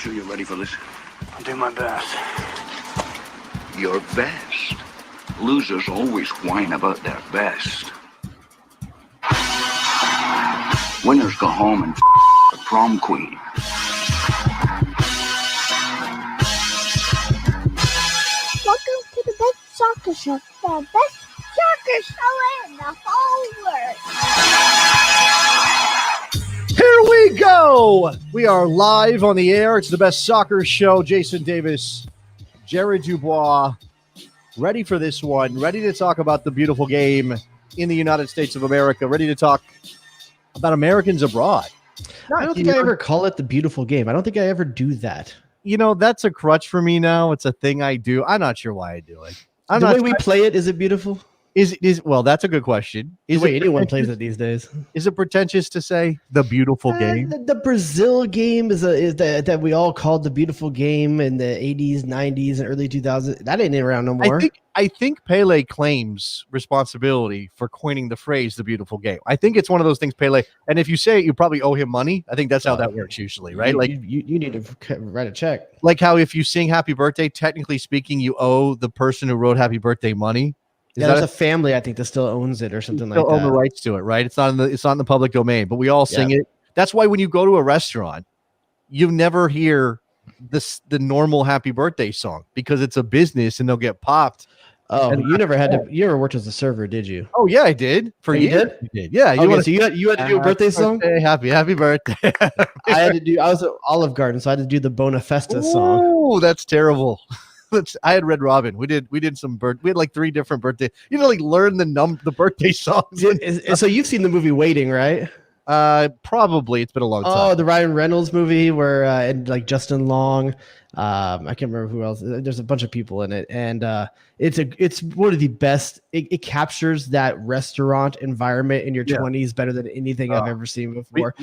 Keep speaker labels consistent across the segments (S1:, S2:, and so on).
S1: sure you're ready for this?
S2: I'll do my best.
S1: Your best? Losers always whine about their best. Winners go home and the prom queen.
S3: Welcome to the best soccer show. The best soccer show in the whole world.
S4: Here we go. We are live on the air. It's the best soccer show. Jason Davis, Jared Dubois, ready for this one. Ready to talk about the beautiful game in the United States of America. Ready to talk about Americans abroad.
S5: I don't think I ever call it the beautiful game. I don't think I ever do that.
S4: You know, that's a crutch for me now. It's a thing I do. I'm not sure why I do it.
S5: The way we play it, is it beautiful?
S4: Well, that's a good question.
S5: The way anyone plays it these days.
S4: Is it pretentious to say the beautiful game?
S5: The Brazil game is that we all called the beautiful game in the 80s, 90s, and early 2000s. That ain't around no more.
S4: I think Pele claims responsibility for coining the phrase "the beautiful game." I think it's one of those things, Pele. And if you say it, you probably owe him money. I think that's how that works usually, right?
S5: You need to write a check.
S4: Like how if you sing "Happy Birthday," technically speaking, you owe the person who wrote "Happy Birthday" money.
S5: There's a family I think that still owns it or something like that.
S4: Still own the rights to it, right? It's not in the public domain, but we all sing it. That's why when you go to a restaurant, you never hear the normal "Happy Birthday" song because it's a business and they'll get popped.
S5: Oh, you never worked as a server, did you?
S4: Oh yeah, I did.
S5: You did?
S4: You did. Yeah.
S5: So you had to do a birthday song?
S4: Happy birthday.
S5: I was at Olive Garden, so I had to do the Bonafesta song.
S4: Oh, that's terrible. I had Red Robin. We did some we had like 3 different birthday. You know, like learn the birthday songs.
S5: So you've seen the movie Waiting, right?
S4: Probably. It's been a long time.
S5: Oh, the Ryan Reynolds movie where and like Justin Long. I can't remember who else. There's a bunch of people in it, and it's one of the best. It captures that restaurant environment in your 20s better than anything I've ever seen before.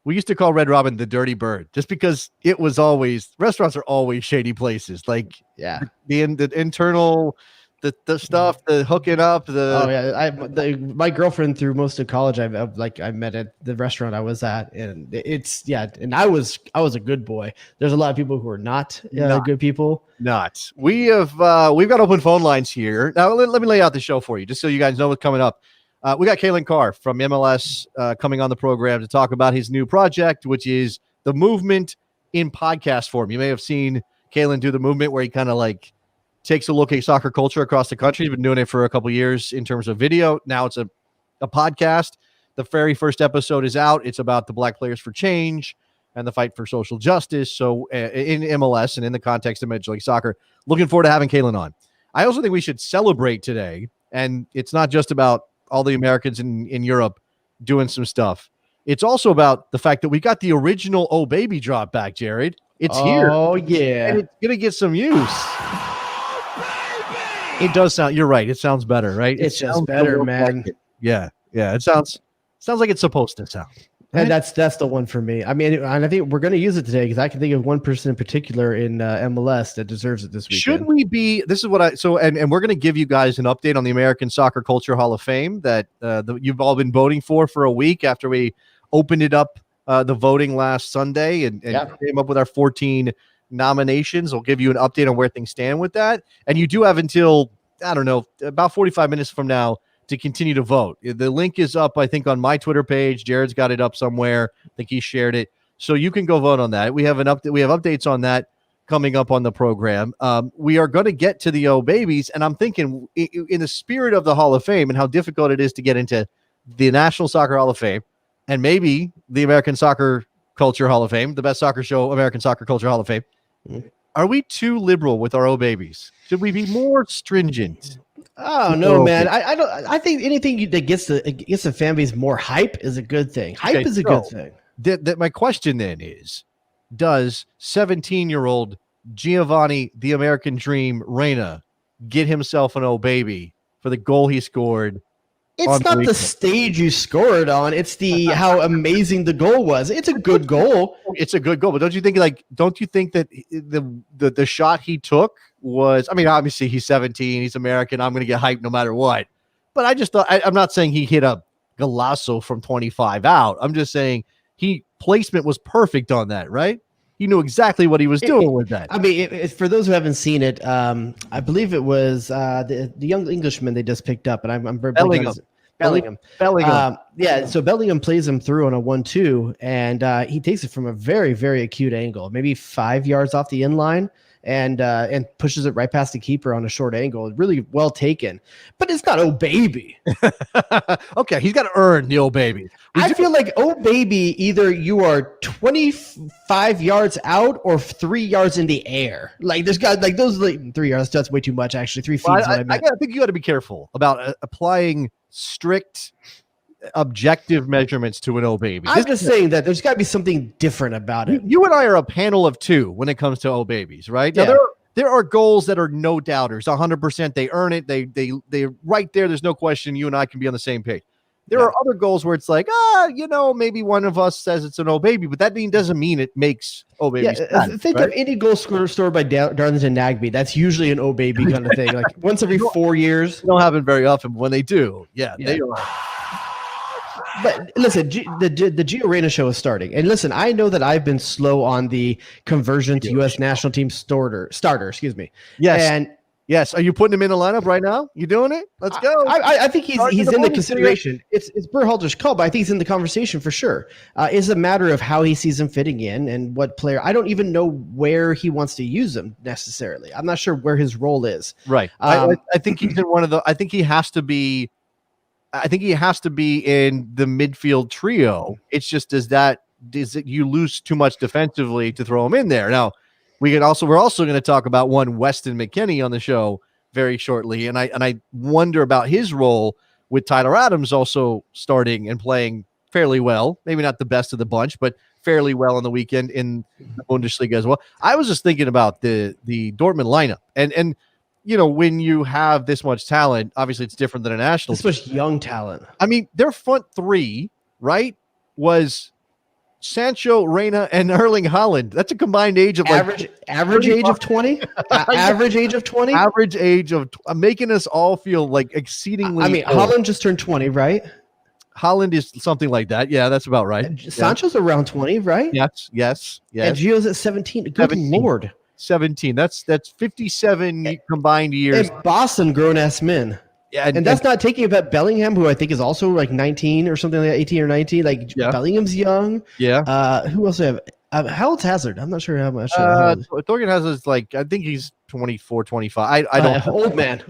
S4: We used to call Red Robin the dirty bird just because it was always restaurants are always shady places. Like the internal, the stuff, the hooking up,
S5: my girlfriend through most of college I met at the restaurant I was at, and and I was a good boy. There's a lot of people who are not good people.
S4: We've got open phone lines here. Now let me lay out the show for you just so you guys know what's coming up. We got Calen Carr from MLS coming on the program to talk about his new project, which is the movement in podcast form. You may have seen Calen do the movement where he kind of like takes a look at soccer culture across the country. He's been doing it for a couple of years in terms of video. Now it's a podcast. The very first episode is out. It's about the Black Players for Change and the fight for social justice. So in MLS and in the context of Major League Soccer, looking forward to having Calen on. I also think we should celebrate today. And it's not just about all the Americans in Europe doing some stuff. It's also about the fact that we got the original Oh Baby drop back, Jared. It's here.
S5: Oh, yeah.
S4: And it's going to get some use. It does sound, you're right. It sounds better, right?
S5: It's just better, man.
S4: Yeah. It sounds like it's supposed to sound. Right?
S5: And that's the one for me. I mean, and I think we're going to use it today because I can think of one person in particular in MLS that deserves it this weekend.
S4: Should we be? This is what and we're going to give you guys an update on the American Soccer Culture Hall of Fame that you've all been voting for a week after we opened it up the voting last Sunday and came up with our 14 nominations. We'll give you an update on where things stand with that. And you do have until, I don't know, about 45 minutes from now to continue to vote. The link is up, I think, on my Twitter page. Jared's got it up somewhere. I think he shared it. So you can go vote on that. We have updates on that coming up on the program. We are going to get to the Oh Babies, and I'm thinking in the spirit of the Hall of Fame and how difficult it is to get into the National Soccer Hall of Fame and maybe the American Soccer Culture Hall of Fame, the best soccer show, American Soccer Culture Hall of Fame. Are we too liberal with our Oh Babies? Should we be more stringent?
S5: Oh no, man! I think anything that gets the fan base more hype is a good thing. Hype is a good thing.
S4: My question then is: does 17-year-old Giovanni, the American Dream, Reyna, get himself an Oh Baby for the goal he scored?
S5: It's not the stage you scored on; it's the how amazing the goal was. It's a good goal.
S4: It's a good goal, but don't you think that the shot he took was, I mean, obviously he's 17, he's American, I'm going to get hyped no matter what. But I just thought, I'm not saying he hit a golazo from 25 out. I'm just saying placement was perfect on that, right? he knew exactly what he was doing with that.
S5: I mean, for those who haven't seen it, I believe it was the young Englishman they just picked up, and I'm
S4: Bellingham.
S5: Bellingham. So Bellingham plays him through on a 1-2, and he takes it from a very, very acute angle, maybe 5 yards off the in line, and pushes it right past the keeper on a short angle. Really well taken, but it's not oh baby.
S4: Okay, he's got to earn the old baby.
S5: I feel like oh baby, either you are 25 yards out or 3 yards in the air. Like there's got like those 3 yards. That's way too much. Actually, 3 feet.
S4: I think you got to be careful about applying strict objective measurements to an O baby.
S5: I'm just saying that there's got to be something different about it.
S4: You and I are a panel of two when it comes to O babies, right? Now there are goals that are no doubters, 100%. They earn it. They right there. There's no question. You and I can be on the same page. There are other goals where it's like, maybe one of us says it's an O baby, but that doesn't mean it makes O babies.
S5: Think of any goal scored by Darlington Nagby. That's usually an O baby kind of thing. Like once every 4 years.
S4: They don't happen very often, but when they do, they are.
S5: But listen, the Gio Reyna show is starting. And listen, I know that I've been slow on the conversion to U.S. national team starter, excuse me.
S4: Yes.
S5: And
S4: yes. Are you putting him in the lineup right now? You doing it? Let's go.
S5: I think he's in the consideration. It's Berhalter's call, but I think he's in the conversation for sure. It's a matter of how he sees him fitting in and what player. I don't even know where he wants to use him necessarily. I'm not sure where his role is.
S4: Right. I think he's in one of the. I think he has to be in the midfield trio. It's just you lose too much defensively to throw him in there. Now, we're also going to talk about one Weston McKennie on the show very shortly, and I wonder about his role with Tyler Adams also starting and playing fairly well. Maybe not the best of the bunch, but fairly well on the weekend in the Bundesliga as well. I was just thinking about the Dortmund lineup, and when you have this much talent, obviously it's different than a national.
S5: This much young talent.
S4: I mean, their front three, right, was Sancho, Reyna, and Erling Haaland. That's a combined age of
S5: average age of 20. Average age of 20.
S4: Average age of making us all feel like exceedingly.
S5: I mean, old. Haaland just turned 20, right?
S4: Haaland is something like that. Yeah, that's about right.
S5: And Sancho's around 20, right?
S4: Yes.
S5: And Gio's at 17. Good 17. Lord.
S4: 17. That's 57 combined years.
S5: And Boston grown-ass men. Yeah, and that's not taking about Bellingham, who I think is also like 19 or something like that, 18 or 19. Like Bellingham's young.
S4: Yeah.
S5: Who else do I have? How old's Hazard? I'm not sure how much.
S4: Thorgan Hazard's I think he's 24, 25. I don't.
S5: Old man.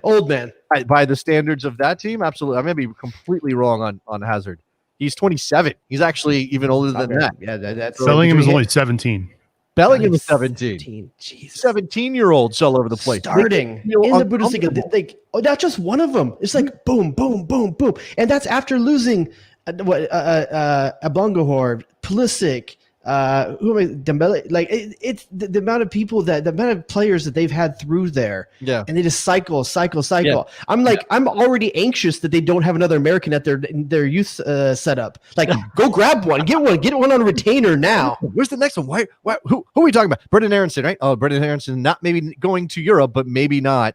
S4: By the standards of that team, absolutely. I may be completely wrong on Hazard. He's 27. He's actually even older than that.
S5: Yeah, that's
S2: Bellingham is only 17.
S4: Bellingham is 17. 17-year-olds all over the place.
S5: Starting in the Bundesliga. Not just one of them. It's like boom, boom, boom, boom. And that's after losing Ablongohor, Pulisic, Dembele. Like it's the amount of people the amount of players that they've had through there.
S4: Yeah.
S5: And they just cycle.
S4: Yeah.
S5: I'm already anxious that they don't have another American at their youth setup. Like, go grab one, get one on a retainer now.
S4: Where's the next one? Why who are we talking about? Brendan Aronson, right? Oh, Brendan Aronson not maybe going to Europe, but maybe not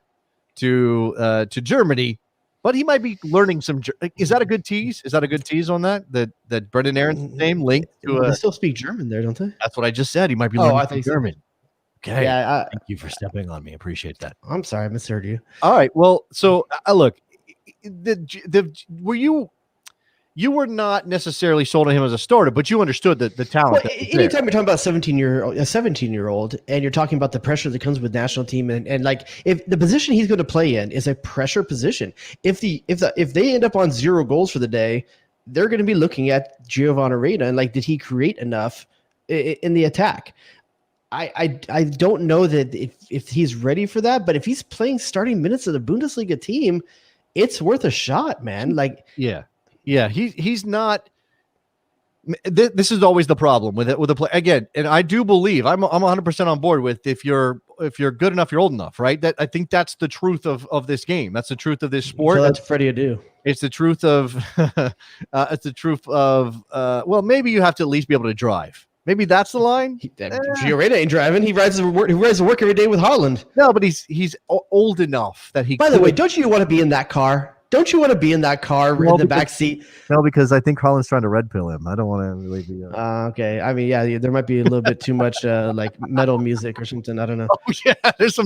S4: to Germany. But he might be learning some. Is that a good tease? Is that a good tease on that Brendan Aronson's name linked to
S5: They still speak German there, don't they?
S4: That's what I just said. He might be learning German.
S5: So.
S4: Okay.
S5: Yeah.
S4: Thank you for stepping on me. Appreciate that.
S5: I'm sorry, I misheard you.
S4: All right. Well, so look, you were not necessarily sold on him as a starter, but you understood the talent.
S5: Well, anytime you're talking about a 17-year-old, and you're talking about the pressure that comes with national team, and like if the position he's going to play in is a pressure position, if they end up on 0 goals for the day, they're going to be looking at Giovanni Reyna and like, did he create enough in the attack? I don't know that if he's ready for that, but if he's playing starting minutes of the Bundesliga team, it's worth a shot, man. Like,
S4: yeah, he's not. This is always the problem with a player again, and I do believe I'm 100% on board with if you're good enough, you're old enough, right? That I think that's the truth of this game. That's the truth of this sport.
S5: So that's Freddie Adu.
S4: It's the truth of well, maybe you have to at least be able to drive. Maybe that's the line.
S5: Gio Reyna ain't driving. He rides to work every day with Haaland.
S4: No, but he's old enough that he.
S5: By the way, don't you want to be in that car? Don't you want to be in that car in the back seat?
S4: No, because I think Colin's trying to red pill him. I don't want to really be.
S5: Okay. I mean, yeah, there might be a little bit too much like metal music or something. I don't know.
S4: Oh yeah, there's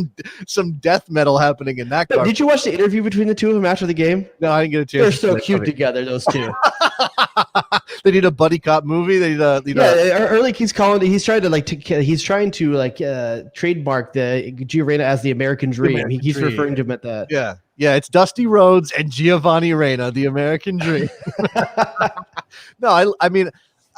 S4: some death metal happening in that car.
S5: Did you watch the interview between the two of them after the game?
S4: No, I didn't get a chance.
S5: They're so cute together, those two.
S4: They need a buddy cop movie. They need
S5: early he's trying to trademark the Gio Reyna as the American Dream. He keeps referring to him at that.
S4: Yeah, it's Dusty Rhodes and Giovanni Reyna, the American Dream. No, I mean,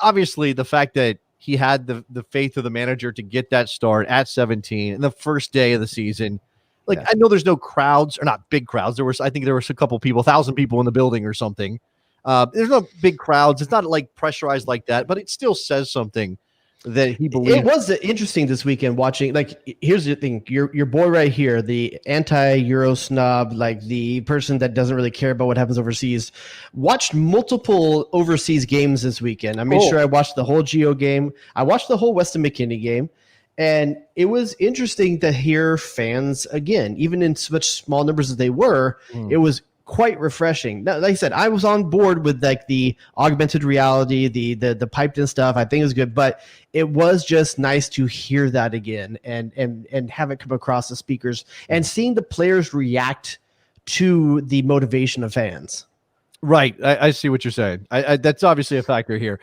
S4: obviously the fact that he had the faith of the manager to get that start at 17 in the first day of the season. Like, I know there's no crowds, or not big crowds. I think there was a couple people, 1,000 people in the building or something. There's no big crowds. It's not like pressurized like that, but it still says something that he believes.
S5: It was interesting this weekend watching. Like, here's the thing: your boy right here, the anti-Euro snob, like the person that doesn't really care about what happens overseas, watched multiple overseas games this weekend. I made sure I watched the whole Gio game. I watched the whole Weston McKennie game. And it was interesting to hear fans again, even in such small numbers as they were. It was quite refreshing. Now, like I said, I was on board with like the augmented reality, the piped in stuff. I think it was good, but it was just nice to hear that again and have it come across the speakers and seeing the players react to the motivation of fans.
S4: Right. I see what you're saying. That's obviously a factor here.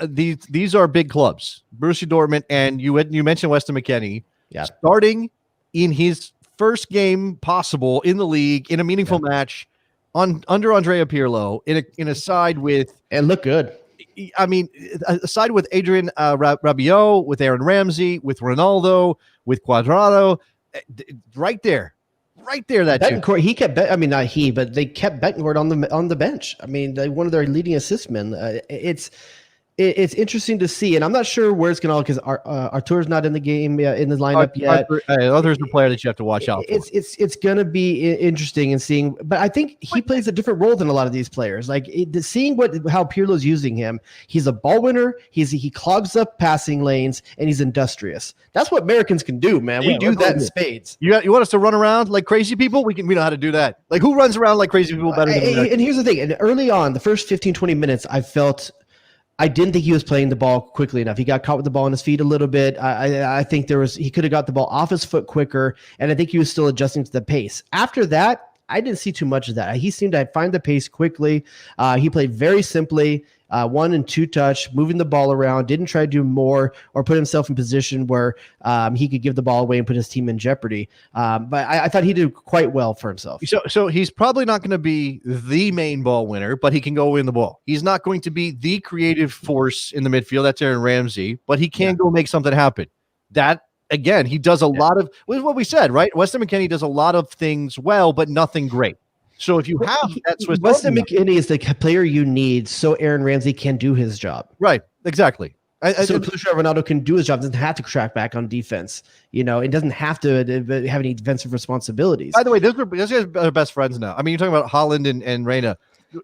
S4: These are big clubs, Borussia Dortmund, and you mentioned Weston McKennie starting in his first game possible in the league in a meaningful match under Andrea Pirlo in a side with,
S5: and look good.
S4: I mean, a side with Adrian Rabiot, with Aaron Ramsey, with Ronaldo, with Cuadrado, right there. That
S5: Betancourt, he kept. I mean, not he, but they kept Betancourt on the bench. I mean, one of their leading assist men. It's interesting to see, and I'm not sure where it's going to all because Artur's not in the game in the lineup yet.
S4: There's the player that you have to watch out for.
S5: It's going to be interesting in seeing, but I think he plays a different role than a lot of these players. Like seeing how Pirlo's using him, he's a ball winner. He clogs up passing lanes, and he's industrious. That's what Americans can do, man. We do that in spades.
S4: You want us to run around like crazy people? We know how to do that. Like, who runs around like crazy people better than Americans?
S5: And here's the thing. And early on, the first 15, 20 minutes, I didn't think he was playing the ball quickly enough. He got caught with the ball on his feet a little bit. I think he could have got the ball off his foot quicker, and I think he was still adjusting to the pace. After that, I didn't see too much of that. He seemed to find the pace quickly. He played very simply, 1 and 2 touch, moving the ball around, didn't try to do more or put himself in position where he could give the ball away and put his team in jeopardy. But I thought he did quite well for himself.
S4: So he's probably not going to be the main ball winner, but he can go win the ball. He's not going to be the creative force in the midfield. That's Aaron Ramsey, but he can go make something happen. That, again, he does a lot of what we said, right? Weston McKennie does a lot of things well, but nothing great. So if you have that Swiss
S5: Weston McKennie is the player you need so Aaron Ramsey can do his job.
S4: Right, exactly.
S5: So Cristiano Ronaldo can do his job, doesn't have to track back on defense. It doesn't have to have any defensive responsibilities.
S4: By the way, those guys are best friends now. I mean, you're talking about Haaland and Reyna.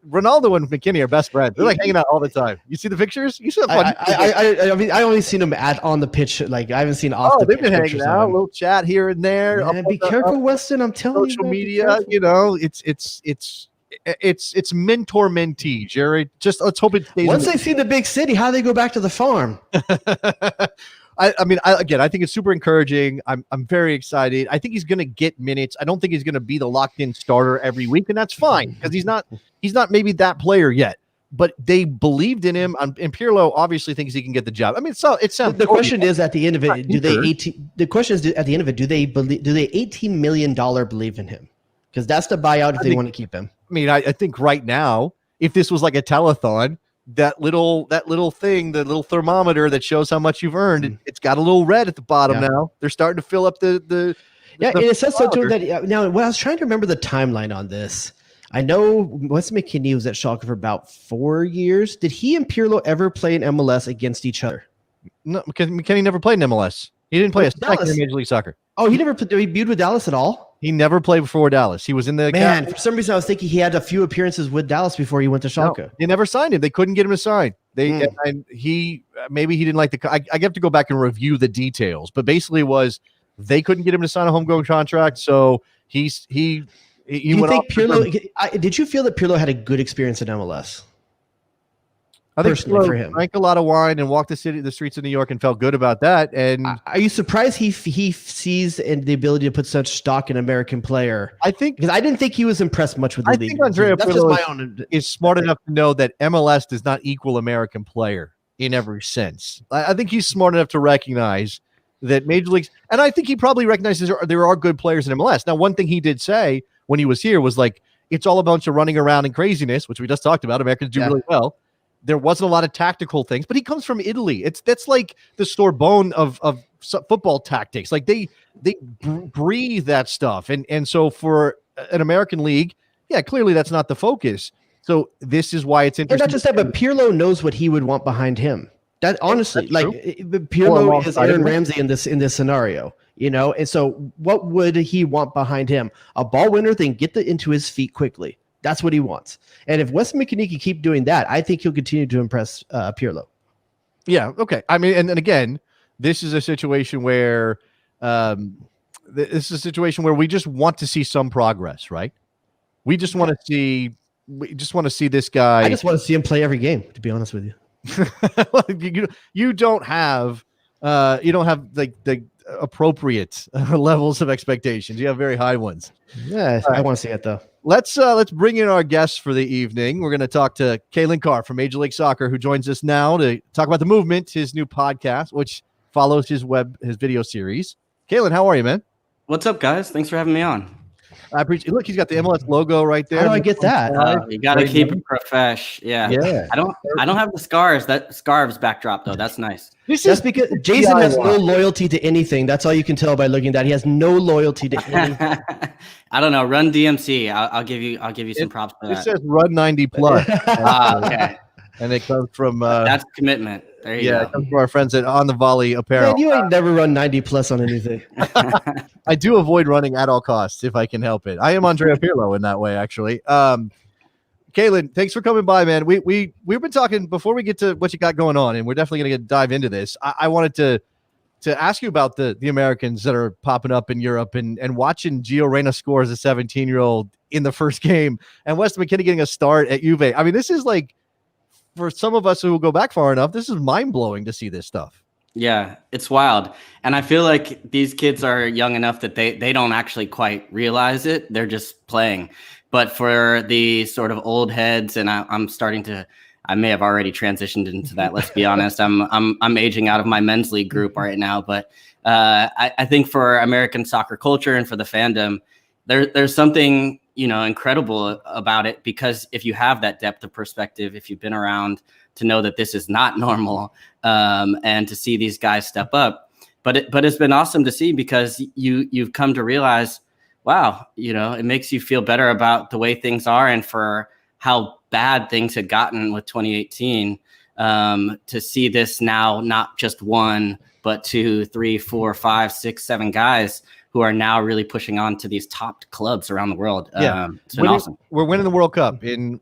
S4: Ronaldo and McKennie are best friends. They're like hanging out all the time. You see the pictures? You see the fun.
S5: I mean, I only seen them on the pitch. Like, I haven't seen off the pitch.
S4: They've been hanging out, a little chat here and there.
S5: Man, be careful, Weston. I'm telling you.
S4: Social media, it's mentor mentee, Jerry. Just let's hope it stays.
S5: Once they see the big city, how do they go back to the farm?
S4: I mean, I think it's super encouraging. I'm very excited. I think he's going to get minutes. I don't think he's going to be the locked-in starter every week, and that's fine because he's not maybe that player yet. But they believed in him, and Pirlo obviously thinks he can get the job. I mean,
S5: the question is at the end of it, do they $18 million believe in him? Because that's the buyout if they want to keep him.
S4: I mean, I think right now, if this was like a telethon, that little thing, the little thermometer that shows how much you've earned, it's got a little red at the bottom now. They're starting to fill up the
S5: and it says so too that now. When I was trying to remember the timeline on this, I know Weston McKennie was at Schalke for about 4 years. Did he and Pirlo ever play in MLS against each other?
S4: No, because McKennie never played in MLS. He didn't play a second in Major League Soccer.
S5: Oh, he never debuted with Dallas at all?
S4: He never played before Dallas. He was in the
S5: for some reason I was thinking he had a few appearances with Dallas before he went to Schalke.
S4: No, they never signed him. They couldn't get him to sign. And he maybe he didn't like the. I have to go back and review the details, but basically it was they couldn't get him to sign a homegrown contract, so he
S5: Do you think Pirlo? Did you feel that Pirlo had a good experience in MLS?
S4: I think
S5: Personally, for him,
S4: drank a lot of wine and walked the streets of New York and felt good about that. And
S5: are you surprised he sees and the ability to put such stock in an American player?
S4: I think
S5: because I didn't think he was impressed much with the league.
S4: I think Andrea Pirlo is smart enough to know that MLS does not equal American player in every sense. I think he's smart enough to recognize that major leagues, and I think he probably recognizes there are good players in MLS. Now, one thing he did say when he was here was like, it's all a bunch of running around and craziness, which we just talked about. Americans do really well. There wasn't a lot of tactical things, but he comes from Italy. That's like the Sorbonne of football tactics. Like they breathe that stuff. And so for an American league, yeah, clearly that's not the focus. So this is why it's interesting.
S5: And not just that, but Pirlo knows what he would want behind him. That honestly, like Pirlo is Aaron Ramsey in this scenario, And so what would he want behind him? A ball winner, then get into his feet quickly. That's what he wants. And if Weston McKennie can keep doing that, I think he'll continue to impress Pirlo.
S4: Yeah. Okay. I mean, and again, this is a situation where we just want to see some progress, right? We just want to see this guy.
S5: I just want to see him play every game, to be honest with you.
S4: you don't have like the appropriate levels of expectations. You have very high ones.
S5: Yeah, I want to see it though.
S4: Let's bring in our guests for the evening. We're going to talk to Calen Carr from Major League Soccer, who joins us now to talk about The Movement, his new podcast, which follows his video series. Calen, how are you, man?
S2: What's up, guys? Thanks for having me on.
S4: I appreciate. Look, he's got the MLS logo right there.
S5: How do I get that?
S2: You got to keep it profesh. Yeah. I don't have the scars. That scarves backdrop though. That's nice.
S5: That's because Jason has no loyalty to anything. That's all you can tell by looking at that. He has no loyalty to anything.
S2: I don't know. Run DMC. I'll give you some props for that.
S4: It says Run 90 plus.
S2: Okay.
S4: And it comes from
S2: that's commitment. There you go.
S4: It comes from our friends at On the Volley Apparel.
S5: Man, you ain't never run 90 plus on anything.
S4: I do avoid running at all costs if I can help it. I am Andrea Pirlo in that way, actually. Calen, thanks for coming by, man. We've been talking before we get to what you got going on, and we're definitely going to dive into this. I wanted to ask you about the Americans that are popping up in Europe and watching Gio Reyna score as a 17-year-old in the first game, and Weston McKennie getting a start at Juve. I mean, this is like, for some of us who will go back far enough, this is mind-blowing to see this stuff.
S2: Yeah, it's wild. And I feel like these kids are young enough that they don't actually quite realize it. They're just playing. But for the sort of old heads, and I may have already transitioned into that, let's be honest. I'm aging out of my men's league group right now. But I think for American soccer culture and for the fandom, there's something incredible about it, because if you have that depth of perspective, if you've been around to know that this is not normal, and to see these guys step up, but it's been awesome to see, because you've come to realize, wow, it makes you feel better about the way things are and for how bad things had gotten with 2018, to see this now, not just one, but 2, 3, 4, 5, 6, 7 guys who are now really pushing on to these top clubs around the world. It's been awesome.
S4: We're winning the World Cup in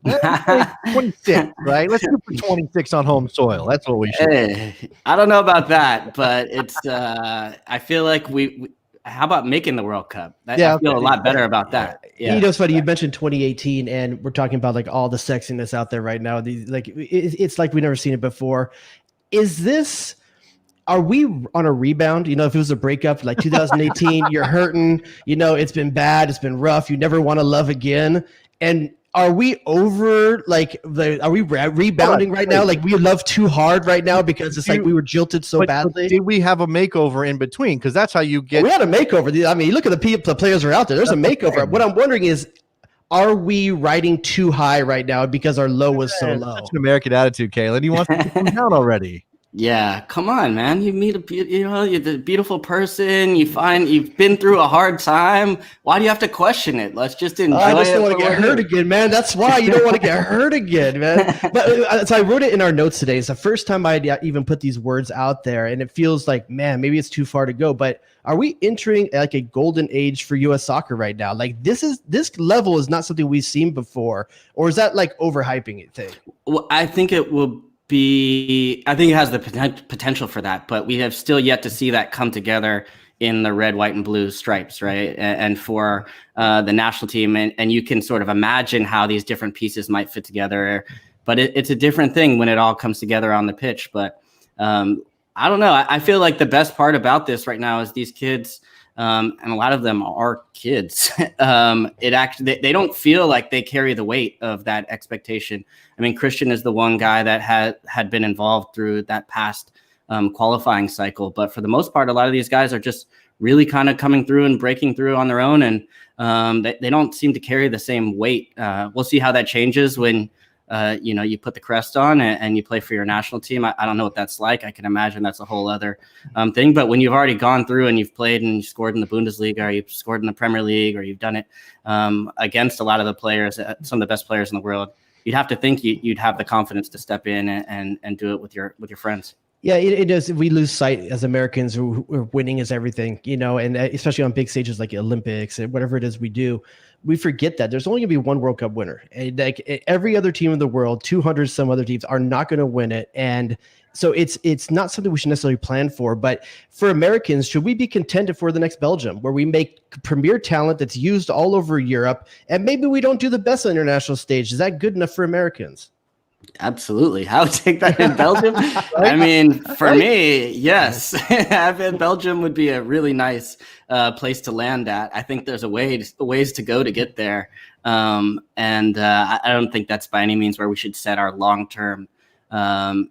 S4: 26, right? Let's do for 26 on home soil. That's what we should.
S2: Hey, I don't know about that, but it's. I feel like we how about making the World Cup? I feel a lot better about that. Yeah.
S5: It's funny. You mentioned 2018, and we're talking about like all the sexiness out there right now. It's like we've never seen it before. Are we on a rebound? If it was a breakup like 2018, you're hurting, it's been bad, it's been rough, you never want to love again. And are we over, are we rebounding right now? Like we love too hard right now because it's like we were jilted so badly.
S4: Did we have a makeover in between? Because that's how you get.
S5: We had a makeover. I mean, you look at the players who are out there. There's a makeover. What I'm wondering is, are we riding too high right now because our low was so low?
S4: That's an American attitude, Calen. He wants to come down already.
S2: Yeah, come on, man. You meet you're the beautiful person. You find you've been through a hard time. Why do you have to question it? Let's just enjoy it.
S5: I just don't want to get hurt again, man. That's why you don't want to get hurt again, man. But so I wrote it in our notes today. It's the first time I even put these words out there, and it feels like, man, maybe it's too far to go. But are we entering like a golden age for U.S. soccer right now? Like this level is not something we've seen before, or is that like overhyping it thing?
S2: Well, I think it will. I think it has the potential for that, but we have still yet to see that come together in the red, white, and blue stripes, right? And for the national team, and you can sort of imagine how these different pieces might fit together. But it's a different thing when it all comes together on the pitch. But I don't know. I feel like the best part about this right now is these kids, and a lot of them are kids. It actually they don't feel like they carry the weight of that expectation. I mean, Christian is the one guy that had been involved through that past qualifying cycle, but for the most part, a lot of these guys are just really kind of coming through and breaking through on their own, and they don't seem to carry the same weight. We'll see how that changes when you put the crest on and you play for your national team. I don't know what that's like. I can imagine that's a whole other thing. But when you've already gone through and you've played and you scored in the Bundesliga, or you've scored in the Premier League, or you've done it against a lot of the players, some of the best players in the world, you'd have to think you'd have the confidence to step in and do it with your friends.
S5: Yeah, it does. We lose sight as Americans who winning is everything, and especially on big stages like Olympics and whatever it is we do, we forget that there's only going to be one World Cup winner. And like every other team in the world, 200 some other teams are not going to win it. And so it's not something we should necessarily plan for. But for Americans, should we be content if we're the next Belgium, where we make premier talent that's used all over Europe, and maybe we don't do the best on the international stage? Is that good enough for Americans?
S2: Absolutely. I would take that in Belgium. I mean, for me, yes. Belgium would be a really nice place to land at. I think there's ways to go to get there. I don't think that's by any means where we should set our long-term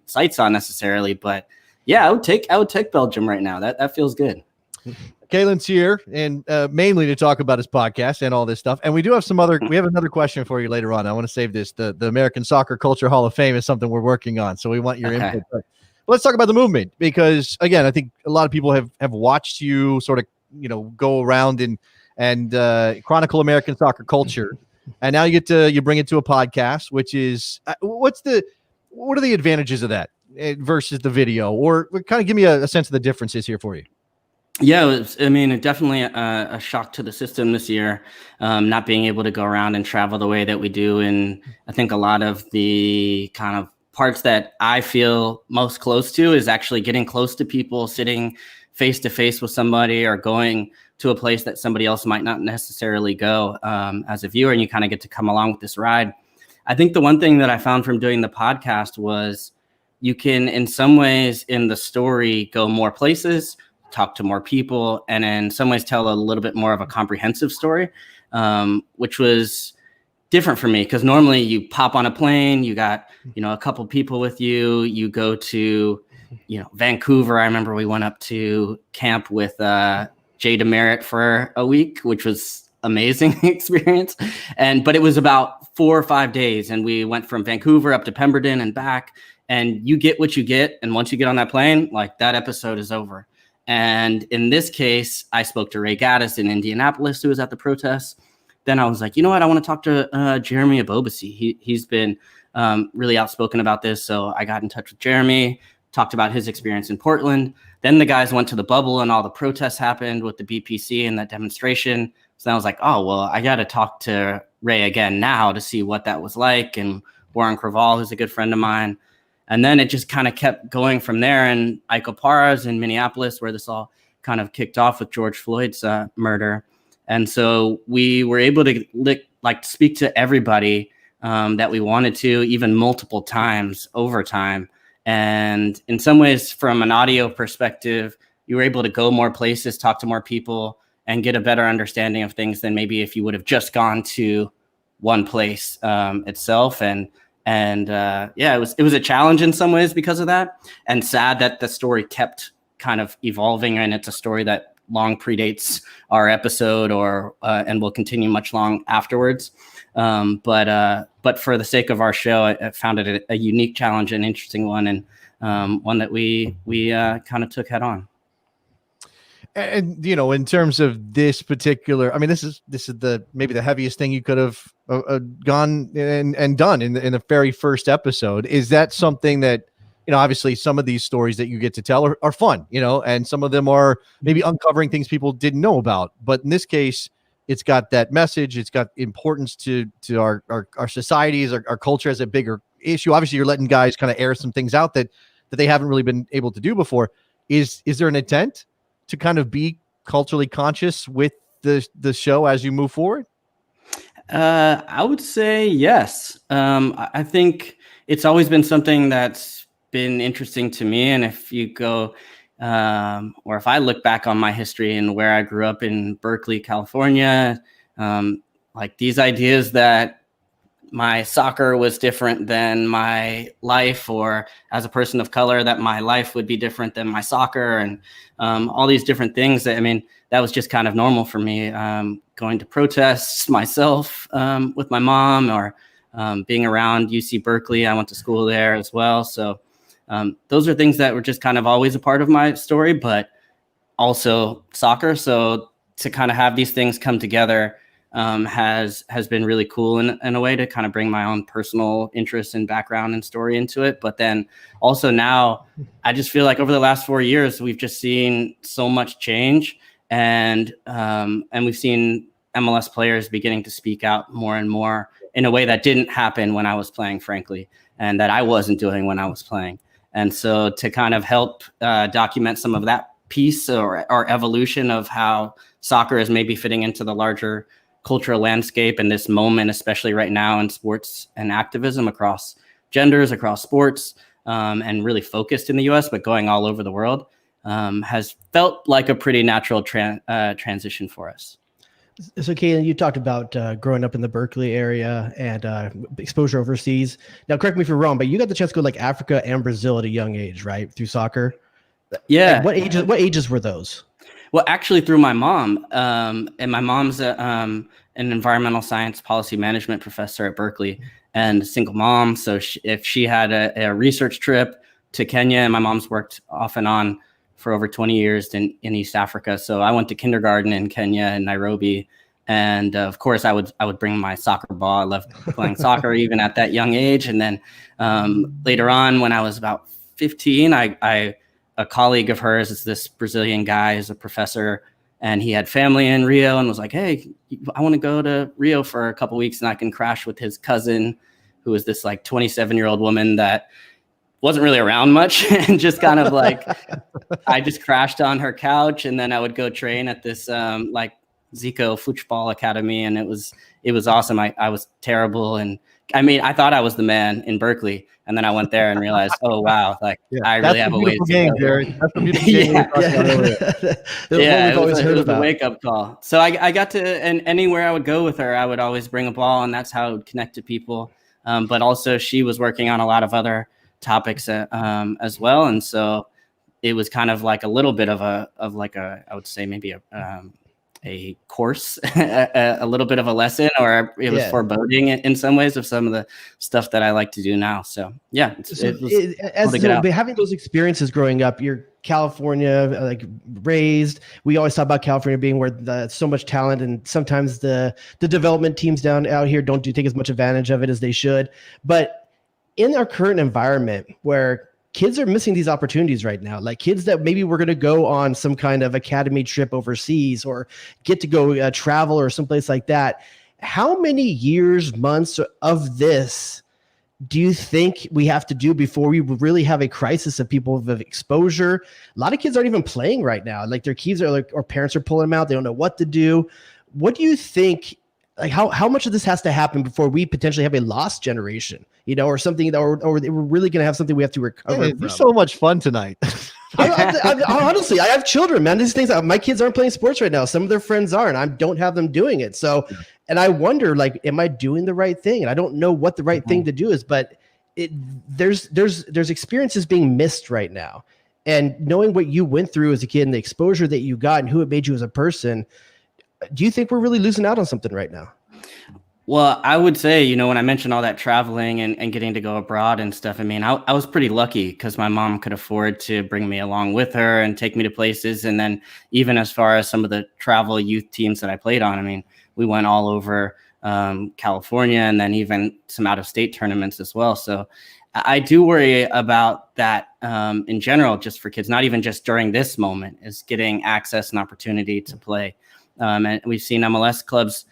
S2: sights on necessarily. But yeah, I would take Belgium right now. That feels good.
S4: Calen's here, and mainly to talk about his podcast and all this stuff. And we do have we have another question for you later on. I want to save this. The American Soccer Culture Hall of Fame is something we're working on, so we want your input. But let's talk about the movement, because again, I think a lot of people have watched you sort of, go around and chronicle American soccer culture. And now you bring it to a podcast, which is what are the advantages of that versus the video, or kind of give me a sense of the differences here for you.
S2: Yeah, it definitely a shock to the system this year, not being able to go around and travel the way that we do. And I think a lot of the kind of parts that I feel most close to is actually getting close to people, sitting face to face with somebody, or going to a place that somebody else might not necessarily go as a viewer, and you kind of get to come along with this ride. I think the one thing that I found from doing the podcast was you can, in some ways in the story, go more places, talk to more people, and in some ways tell a little bit more of a comprehensive story, which was different for me, because normally you pop on a plane, you got a couple people with you, you go to Vancouver. I remember we went up to camp with Jay Demerit for a week, which was amazing experience, but it was about 4 or 5 days, and we went from Vancouver up to Pemberton and back, and you get what you get, and once you get on that plane, like, that episode is over. And in this case, I spoke to Ray Gaddis in Indianapolis, who was at the protests. Then I was like, you know what? I want to talk to Jeremy Abobasi. He's been really outspoken about this. So I got in touch with Jeremy, talked about his experience in Portland. Then the guys went to the bubble and all the protests happened with the BPC and that demonstration. So then I was like, oh, well, I got to talk to Ray again now to see what that was like. And Warren Craval, who's a good friend of mine. And then it just kind of kept going from there. And Iko Para's in Minneapolis, where this all kind of kicked off with George Floyd's murder. And so we were able to speak to everybody that we wanted to, even multiple times over time. And in some ways, from an audio perspective, you were able to go more places, talk to more people, and get a better understanding of things than maybe if you would have just gone to one place itself. It was a challenge in some ways because of that, and sad that the story kept kind of evolving, and it's a story that long predates our episode and will continue much long afterwards. But for the sake of our show, I found it a unique challenge, an interesting one, and one that we kind of took head on.
S4: And in terms of this particular, I mean, this is maybe the heaviest thing you could have gone and done in the very first episode. Is that something that, obviously some of these stories that you get to tell are fun, and some of them are maybe uncovering things people didn't know about. But in this case, it's got that message. It's got importance to our societies, our culture as a bigger issue. Obviously, you're letting guys kind of air some things out that they haven't really been able to do before. Is there an intent to kind of be culturally conscious with the show as you move forward?
S2: I would say yes. I think it's always been something that's been interesting to me. And if you go, or if I look back on my history and where I grew up in Berkeley, California, like these ideas that my soccer was different than my life, or as a person of color, that my life would be different than my soccer, and all these different things that, I mean, that was just kind of normal for me. Going to protests myself with my mom, or being around UC Berkeley. I went to school there as well. So those are things that were just kind of always a part of my story, but also soccer. So to kind of have these things come together has been really cool in a way, to kind of bring my own personal interest and background and story into it. But then also now I just feel like over the last 4 years, we've just seen so much change, and we've seen MLS players beginning to speak out more and more in a way that didn't happen when I was playing, frankly, and that I wasn't doing when I was playing. And so to kind of help document some of that piece or evolution of how soccer is maybe fitting into the larger cultural landscape in this moment, especially right now in sports and activism across genders, across sports, and really focused in the US, but going all over the world, has felt like a pretty natural transition for us.
S5: So, Calen, you talked about growing up in the Berkeley area and exposure overseas. Now, correct me if you're wrong, but you got the chance to go to like Africa and Brazil at a young age, right? Through soccer.
S2: Yeah.
S5: Like, what ages were those?
S2: Well, actually, through my mom, and my mom's an environmental science policy management professor at Berkeley, and a single mom. So if she had a research trip to Kenya, and my mom's worked off and on for over 20 years in East Africa. So I went to kindergarten in Kenya and Nairobi, and of course I would bring my soccer ball. I loved playing soccer even at that young age. And then later on, when I was about 15, a colleague of hers is this Brazilian guy, is a professor, and he had family in Rio, and was like, "Hey, I want to go to Rio for a couple weeks, and I can crash with his cousin, who was this like 27-year-old woman that wasn't really around much," and just kind of like, I just crashed on her couch, and then I would go train at this like Zico football academy, and it was awesome. I was terrible, and I mean, I thought I was the man in Berkeley, and then I went there and realized, oh wow, like I really have a way to
S4: game, Jared. That's a beautiful game.
S2: It was a wake up call. So I got to, and anywhere I would go with her, I would always bring a ball, and that's how I would connect to people. But also, she was working on a lot of other topics as well, and so it was kind of like a little bit of I would say maybe a course, a little bit of a lesson, or it was foreboding in some ways of some of the stuff that I like to do now. So yeah,
S5: having those experiences growing up, you're California, like raised. We always talk about California being where so much talent, and sometimes the development teams out here don't take as much advantage of it as they should. But in our current environment, where kids are missing these opportunities right now, like kids that maybe were going to go on some kind of academy trip overseas or get to go travel or someplace like that. How many years, months of this do you think we have to do before we really have a crisis of people of exposure? A lot of kids aren't even playing right now. Like their kids are like, or parents are pulling them out. They don't know what to do. What do you think? Like how much of this has to happen before we potentially have a lost generation, or something, or we're really going to have something we have to recover from?
S4: It's so much fun tonight.
S5: Honestly, I have children, man. These things, my kids aren't playing sports right now. Some of their friends are, and I don't have them doing it. So, and I wonder, like, am I doing the right thing? And I don't know what the right thing to do is, but there's experiences being missed right now. And knowing what you went through as a kid and the exposure that you got and who it made you as a person, do you think we're really losing out on something right now?
S2: Well, I would say, when I mentioned all that traveling and getting to go abroad and stuff, I mean, I was pretty lucky because my mom could afford to bring me along with her and take me to places. And then even as far as some of the travel youth teams that I played on, I mean, we went all over California, and then even some out-of-state tournaments as well. So I do worry about that in general, just for kids, not even just during this moment, is getting access and opportunity to play. And we've seen MLS clubs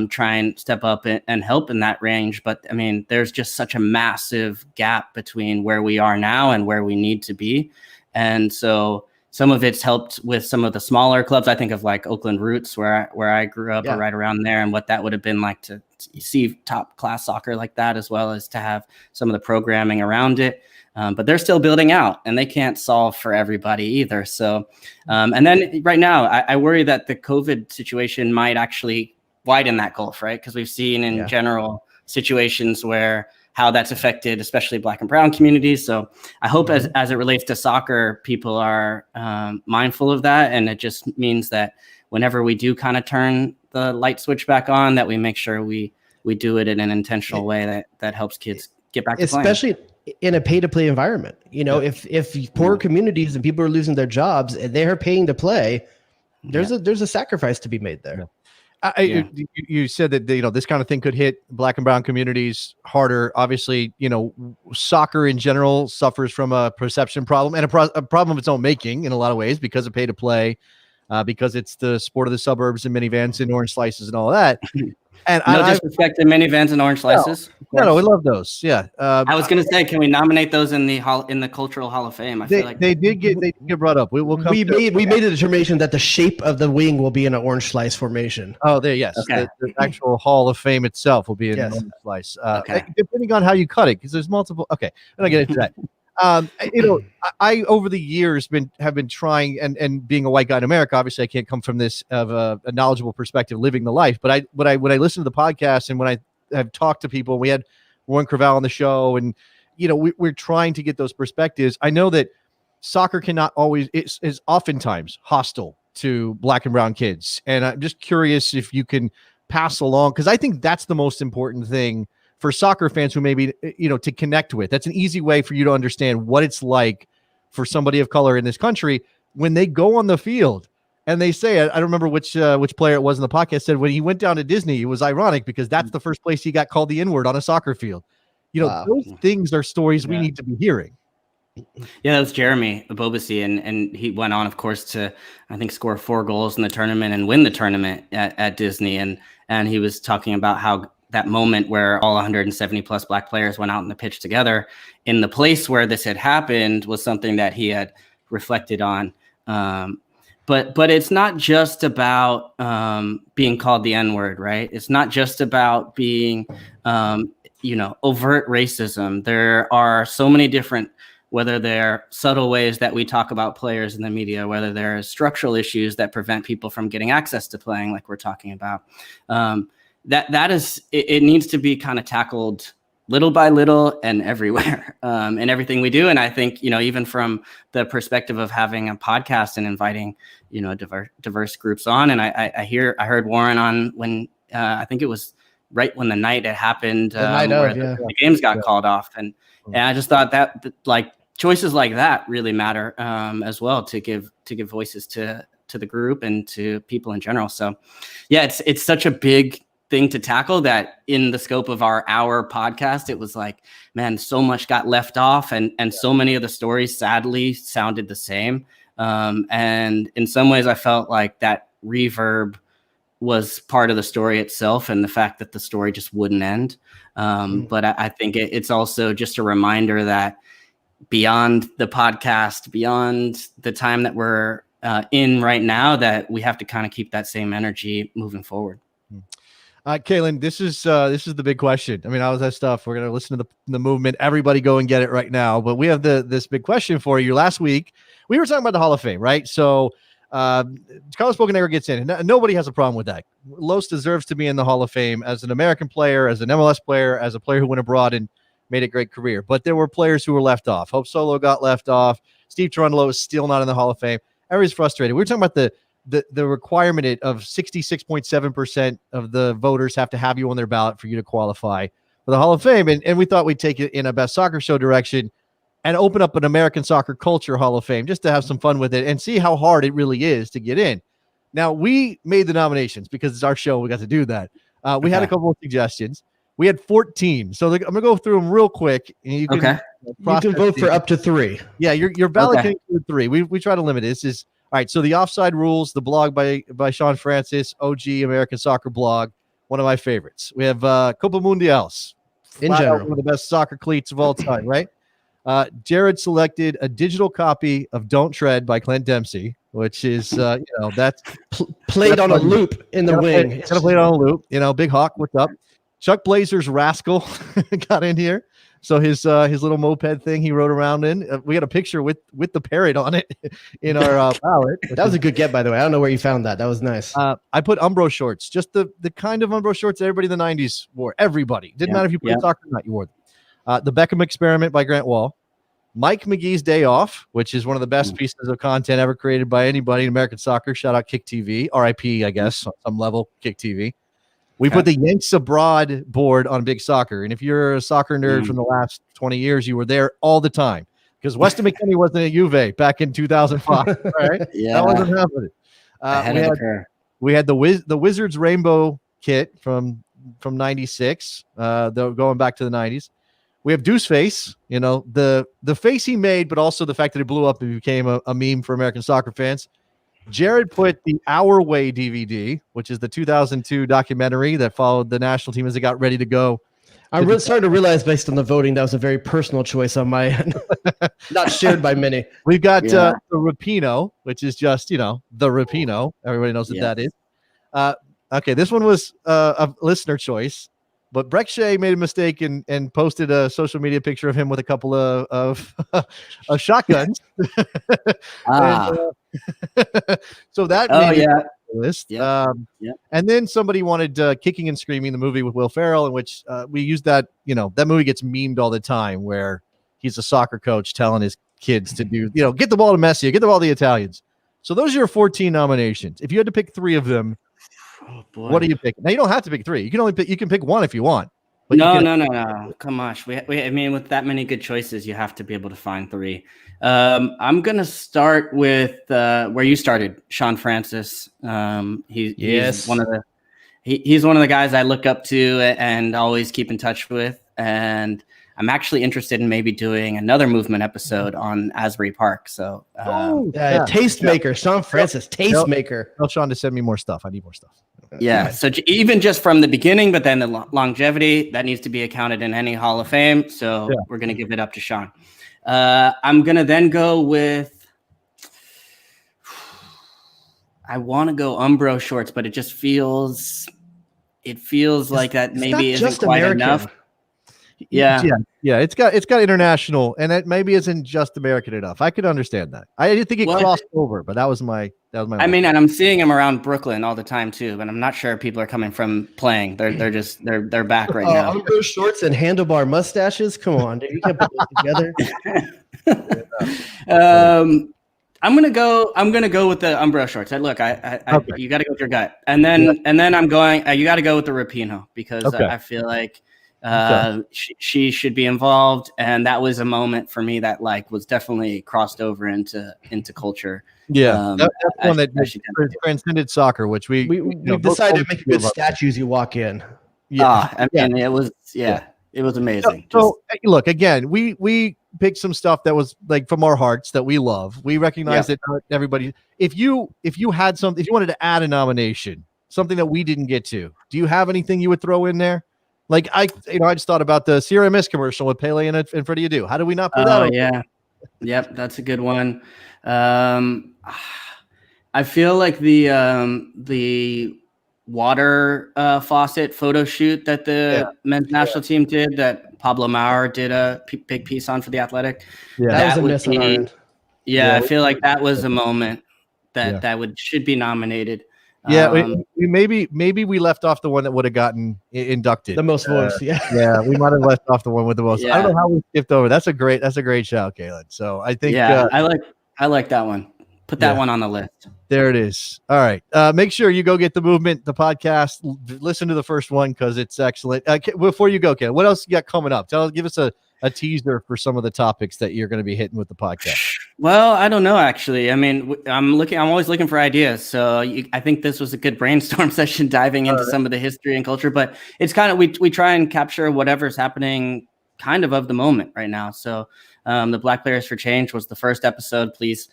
S2: try and step up and help in that range. But I mean, there's just such a massive gap between where we are now and where we need to be. And so some of it's helped with some of the smaller clubs. I think of like Oakland Roots, where I grew up, or right around there, and what that would have been like to see top class soccer like that, as well as to have some of the programming around it. But they're still building out, and they can't solve for everybody either. So, and then right now, I worry that the COVID situation might actually widen that gulf, right? Because we've seen in general situations where how that's affected, especially Black and brown communities. So I hope as it relates to soccer, people are mindful of that. And it just means that whenever we do kind of turn the light switch back on, that we make sure we do it in an intentional way that helps kids get back to playing.
S5: Especially in a pay-to-play environment. If poor communities and people are losing their jobs and they are paying to play, there's a sacrifice to be made there.
S4: You said that this kind of thing could hit Black and brown communities harder. Obviously, soccer in general suffers from a perception problem and a problem of its own making in a lot of ways because of pay to play, because it's the sport of the suburbs and minivans and orange slices and all of that. And
S2: no disrespect to minivans and orange slices.
S4: No, we love those. Yeah.
S2: I was going to say, can we nominate those in the Cultural Hall of Fame? I feel like
S4: they did get brought up. We
S5: made a determination that the shape of the wing will be in an orange slice formation.
S4: Oh, yes. Okay. The actual Hall of Fame itself will be in an orange slice. Depending on how you cut it, because there's multiple. Okay, I'm not getting into that. I over the years have been trying, and being a white guy in America, obviously I can't come from this of a knowledgeable perspective living the life. But when I listen to the podcast and when I have talked to people, we had Warren Creval on the show, and we're trying to get those perspectives. I know that soccer cannot always is oftentimes hostile to Black and brown kids, and I'm just curious if you can pass along, because I think that's the most important thing for soccer fans who maybe, to connect with. That's an easy way for you to understand what it's like for somebody of color in this country when they go on the field and they say, I don't remember which player it was in the podcast said when he went down to Disney, it was ironic because that's the first place he got called the N-word on a soccer field. Those things are stories we need to be hearing.
S2: Yeah, that was Jeremy Abobasi, and he went on, of course, to I think score 4 goals in the tournament and win the tournament at Disney, and he was talking about how that moment where all 170 plus Black players went out on the pitch together in the place where this had happened was something that he had reflected on. But it's not just about being called the N-word, right? It's not just about being, overt racism. There are so many different, whether they're subtle ways that we talk about players in the media, whether there are structural issues that prevent people from getting access to playing, like we're talking about. That is, it needs to be kind of tackled little by little and everywhere in everything we do. And I think, even from the perspective of having a podcast and inviting, diverse groups on. And I heard Warren on when I think it was right when the night it happened, the games got called off. And I just thought that like choices like that really matter as well to give voices to the group and to people in general. So yeah, it's such a big thing to tackle that in the scope of our hour podcast, it was like, man, so much got left off and so many of the stories sadly sounded the same. And in some ways I felt like that reverb was part of the story itself and the fact that the story just wouldn't end. But I think it's also just a reminder that beyond the podcast, beyond the time that we're in right now, that we have to kind of keep that same energy moving forward.
S4: Calen, this is the big question. I mean, all that stuff. We're going to listen to the movement. Everybody go and get it right now. But we have this big question for you. Last week, we were talking about the Hall of Fame, right? So Carlos Bocanegra gets in. And nobody has a problem with that. Los deserves to be in the Hall of Fame as an American player, as an MLS player, as a player who went abroad and made a great career. But there were players who were left off. Hope Solo got left off. Steve Cherundolo is still not in the Hall of Fame. Everybody's frustrated. We were talking about the requirement of 66.7% of the voters have to have you on their ballot for you to qualify for the Hall of Fame. And we thought we'd take it in a Best Soccer Show direction and open up an American Soccer Culture Hall of Fame just to have some fun with it and see how hard it really is to get in. Now, we made the nominations because it's our show. We got to do that. We had a couple of suggestions. We had 14. So I'm going to go through them real quick. And you can
S5: vote for up to 3.
S4: Yeah, your ballot can include 3. We try to limit it. This is all right. So the Offside Rules, the blog by Sean Francis, OG American Soccer blog, one of my favorites. We have Copa Mundials,
S5: in general,
S4: one of the best soccer cleats of all time, right? Jared selected a digital copy of Don't Tread by Clint Dempsey, which is, that's
S5: Played on a loop in the wing.
S4: It's going to play it on a loop. Big Hawk, what's up? Chuck Blazer's Rascal got in here. So his little moped thing he rode around in. We got a picture with the parrot on it in our ballot.
S5: That was a good get, by the way. I don't know where you found that. That was nice.
S4: I put Umbro shorts, just the kind of Umbro shorts that everybody in the 90s wore. Everybody. Didn't matter if you played soccer or not, you wore them. The Beckham Experiment by Grant Wall. Mike McGee's Day Off, which is one of the best pieces of content ever created by anybody in American soccer. Shout out Kick TV. RIP, I guess, on some level, Kick TV. We put the Yanks Abroad board on Big Soccer. And if you're a soccer nerd from the last 20 years, you were there all the time. Because Weston McKennie wasn't at Juve back in 2005. Right?
S2: Yeah.
S4: That wasn't happening. We had the Wizards Rainbow kit from 96, going back to the 90s. We have Deuce Face, the face he made, but also the fact that it blew up and became a meme for American soccer fans. Jared put the Our Way DVD, which is the 2002 documentary that followed the national team as they got ready to go.
S5: I'm really starting to realize, based on the voting, that was a very personal choice on my end, not shared by many.
S4: We've got the Rapino, which is just, the Rapino. Everybody knows what that is. Okay, this one was a listener choice. But Breck Shea made a mistake and posted a social media picture of him with a couple of shotguns. So that made the list. And then somebody wanted Kicking and Screaming, the movie with Will Ferrell, in which we used that. That movie gets memed all the time, where he's a soccer coach telling his kids to do, get the ball to Messi, get the ball to the Italians. So those are your 14 nominations. If you had to pick 3 of them, what are you picking? Now you don't have to pick 3. You can pick 1 if you want.
S2: But no. Come on, I mean, with that many good choices, you have to be able to find 3. I'm gonna start with where you started, Sean Francis. He's one of the guys I look up to and always keep in touch with. And I'm actually interested in maybe doing another movement episode on Asbury Park. So,
S5: tastemaker, Sean Francis, tastemaker.
S4: Tell Sean to send me more stuff. I need more stuff.
S2: Yeah. So even just from the beginning, but then the longevity that needs to be accounted in any Hall of Fame. So we're going to give it up to Sean. I'm going to then go with, I want to go Umbro shorts, but it just feels like that maybe isn't quite American enough. Yeah. It's got
S4: international, and it maybe isn't just American enough. I could understand that. I didn't think it crossed over, but that was my.
S2: I mean, and I'm seeing him around Brooklyn all the time too, but I'm not sure people are coming from playing. They're back right now.
S5: Umbro shorts and handlebar mustaches. Come on, dude, you can't put those together.
S2: I'm gonna go with the Umbro shorts. Look, you got to go with your gut, and then I'm going. You got to go with the Rapino because I feel like. She should be involved, and that was a moment for me that was definitely crossed over into culture.
S4: That's one that transcended soccer, which we
S5: decided to make good statues. You walk in.
S2: It was amazing.
S4: So look, again, we picked some stuff that was from our hearts that we love. We recognize that not everybody. If you wanted to add a nomination, something that we didn't get to, do you have anything you would throw in there? I just thought about the CRMS commercial with Pele and Freddie Adu. How do we not put that?
S2: Yep, that's a good one. I feel like the water faucet photo shoot that the men's national team did, that Pablo Maurer did a big piece on for The Athletic.
S5: That was a miss on our end.
S2: I feel like that was a moment that should be nominated.
S4: We maybe we left off the one that would have gotten inducted.
S5: The most votes,
S4: we might have left off the one with the most. I don't know how we skipped over. That's a great shout, Calen. So I think
S2: I like that one. Put that one on the list.
S4: There it is. All right. Make sure you go get the movement, the podcast. Listen to the first one because it's excellent. Before you go, Calen, what else you got coming up? Give us a teaser for some of the topics that you're going to be hitting with the podcast.
S2: Well, I don't know, actually. I mean, I'm always looking for ideas. So I think this was a good brainstorm session, diving into some of the history and culture, but it's kind of, we try and capture whatever's happening kind of the moment right now. So the Black Players for Change was the first episode. Please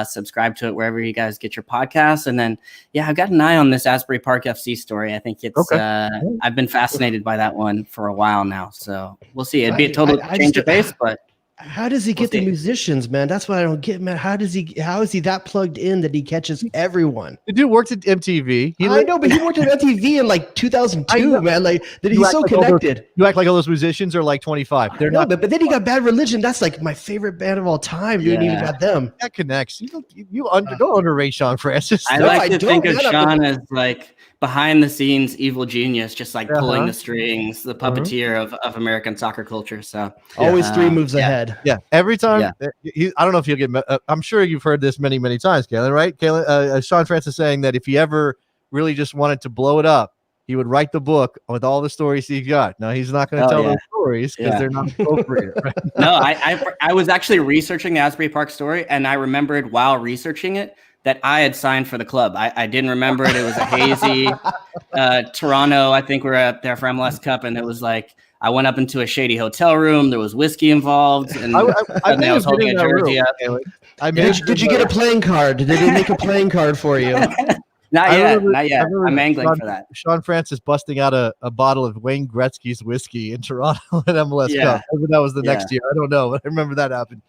S2: subscribe to it wherever you guys get your podcasts. And then, I've got an eye on this Asbury Park FC story. I think it's, I've been fascinated by that one for a while now. So we'll see. It'd be a total change of pace, but
S5: How does he get the musicians, man? That's what I don't get, man. How is he that plugged in that he catches everyone?
S4: The dude works at MTV.
S5: I know, but he worked at MTV in like 2002, man. Like, he's so connected.
S4: You act like all those musicians are like 25. They're not.
S5: But then you got Bad Religion. That's like my favorite band of all time. You didn't even got them.
S4: That connects. Don't underrate Sean Francis.
S2: I like to think of Sean as like behind the scenes evil genius, just like pulling the strings, the puppeteer of American soccer culture. So
S5: always 3 moves ahead.
S4: Yeah, every time. I don't know if you'll get. I'm sure you've heard this many times, Calen. Right? Calen, Sean Francis saying that if he ever really just wanted to blow it up, he would write the book with all the stories he's got. Now he's not going to tell those stories because they're not appropriate. Right?
S2: No, I was actually researching the Asbury Park story, and I remembered while researching it that I had signed for the club. I didn't remember it. It was a hazy Toronto. I think we were up there for MLS Cup, and it was like I went up into a shady hotel room. There was whiskey involved, and I was holding a jersey up.
S5: Did you get a playing card? Did they make a playing card for you?
S2: Not yet. I'm angling for that.
S4: Sean Francis busting out a bottle of Wayne Gretzky's whiskey in Toronto at MLS Cup. Maybe that was the next year. I don't know, but I remember that happened.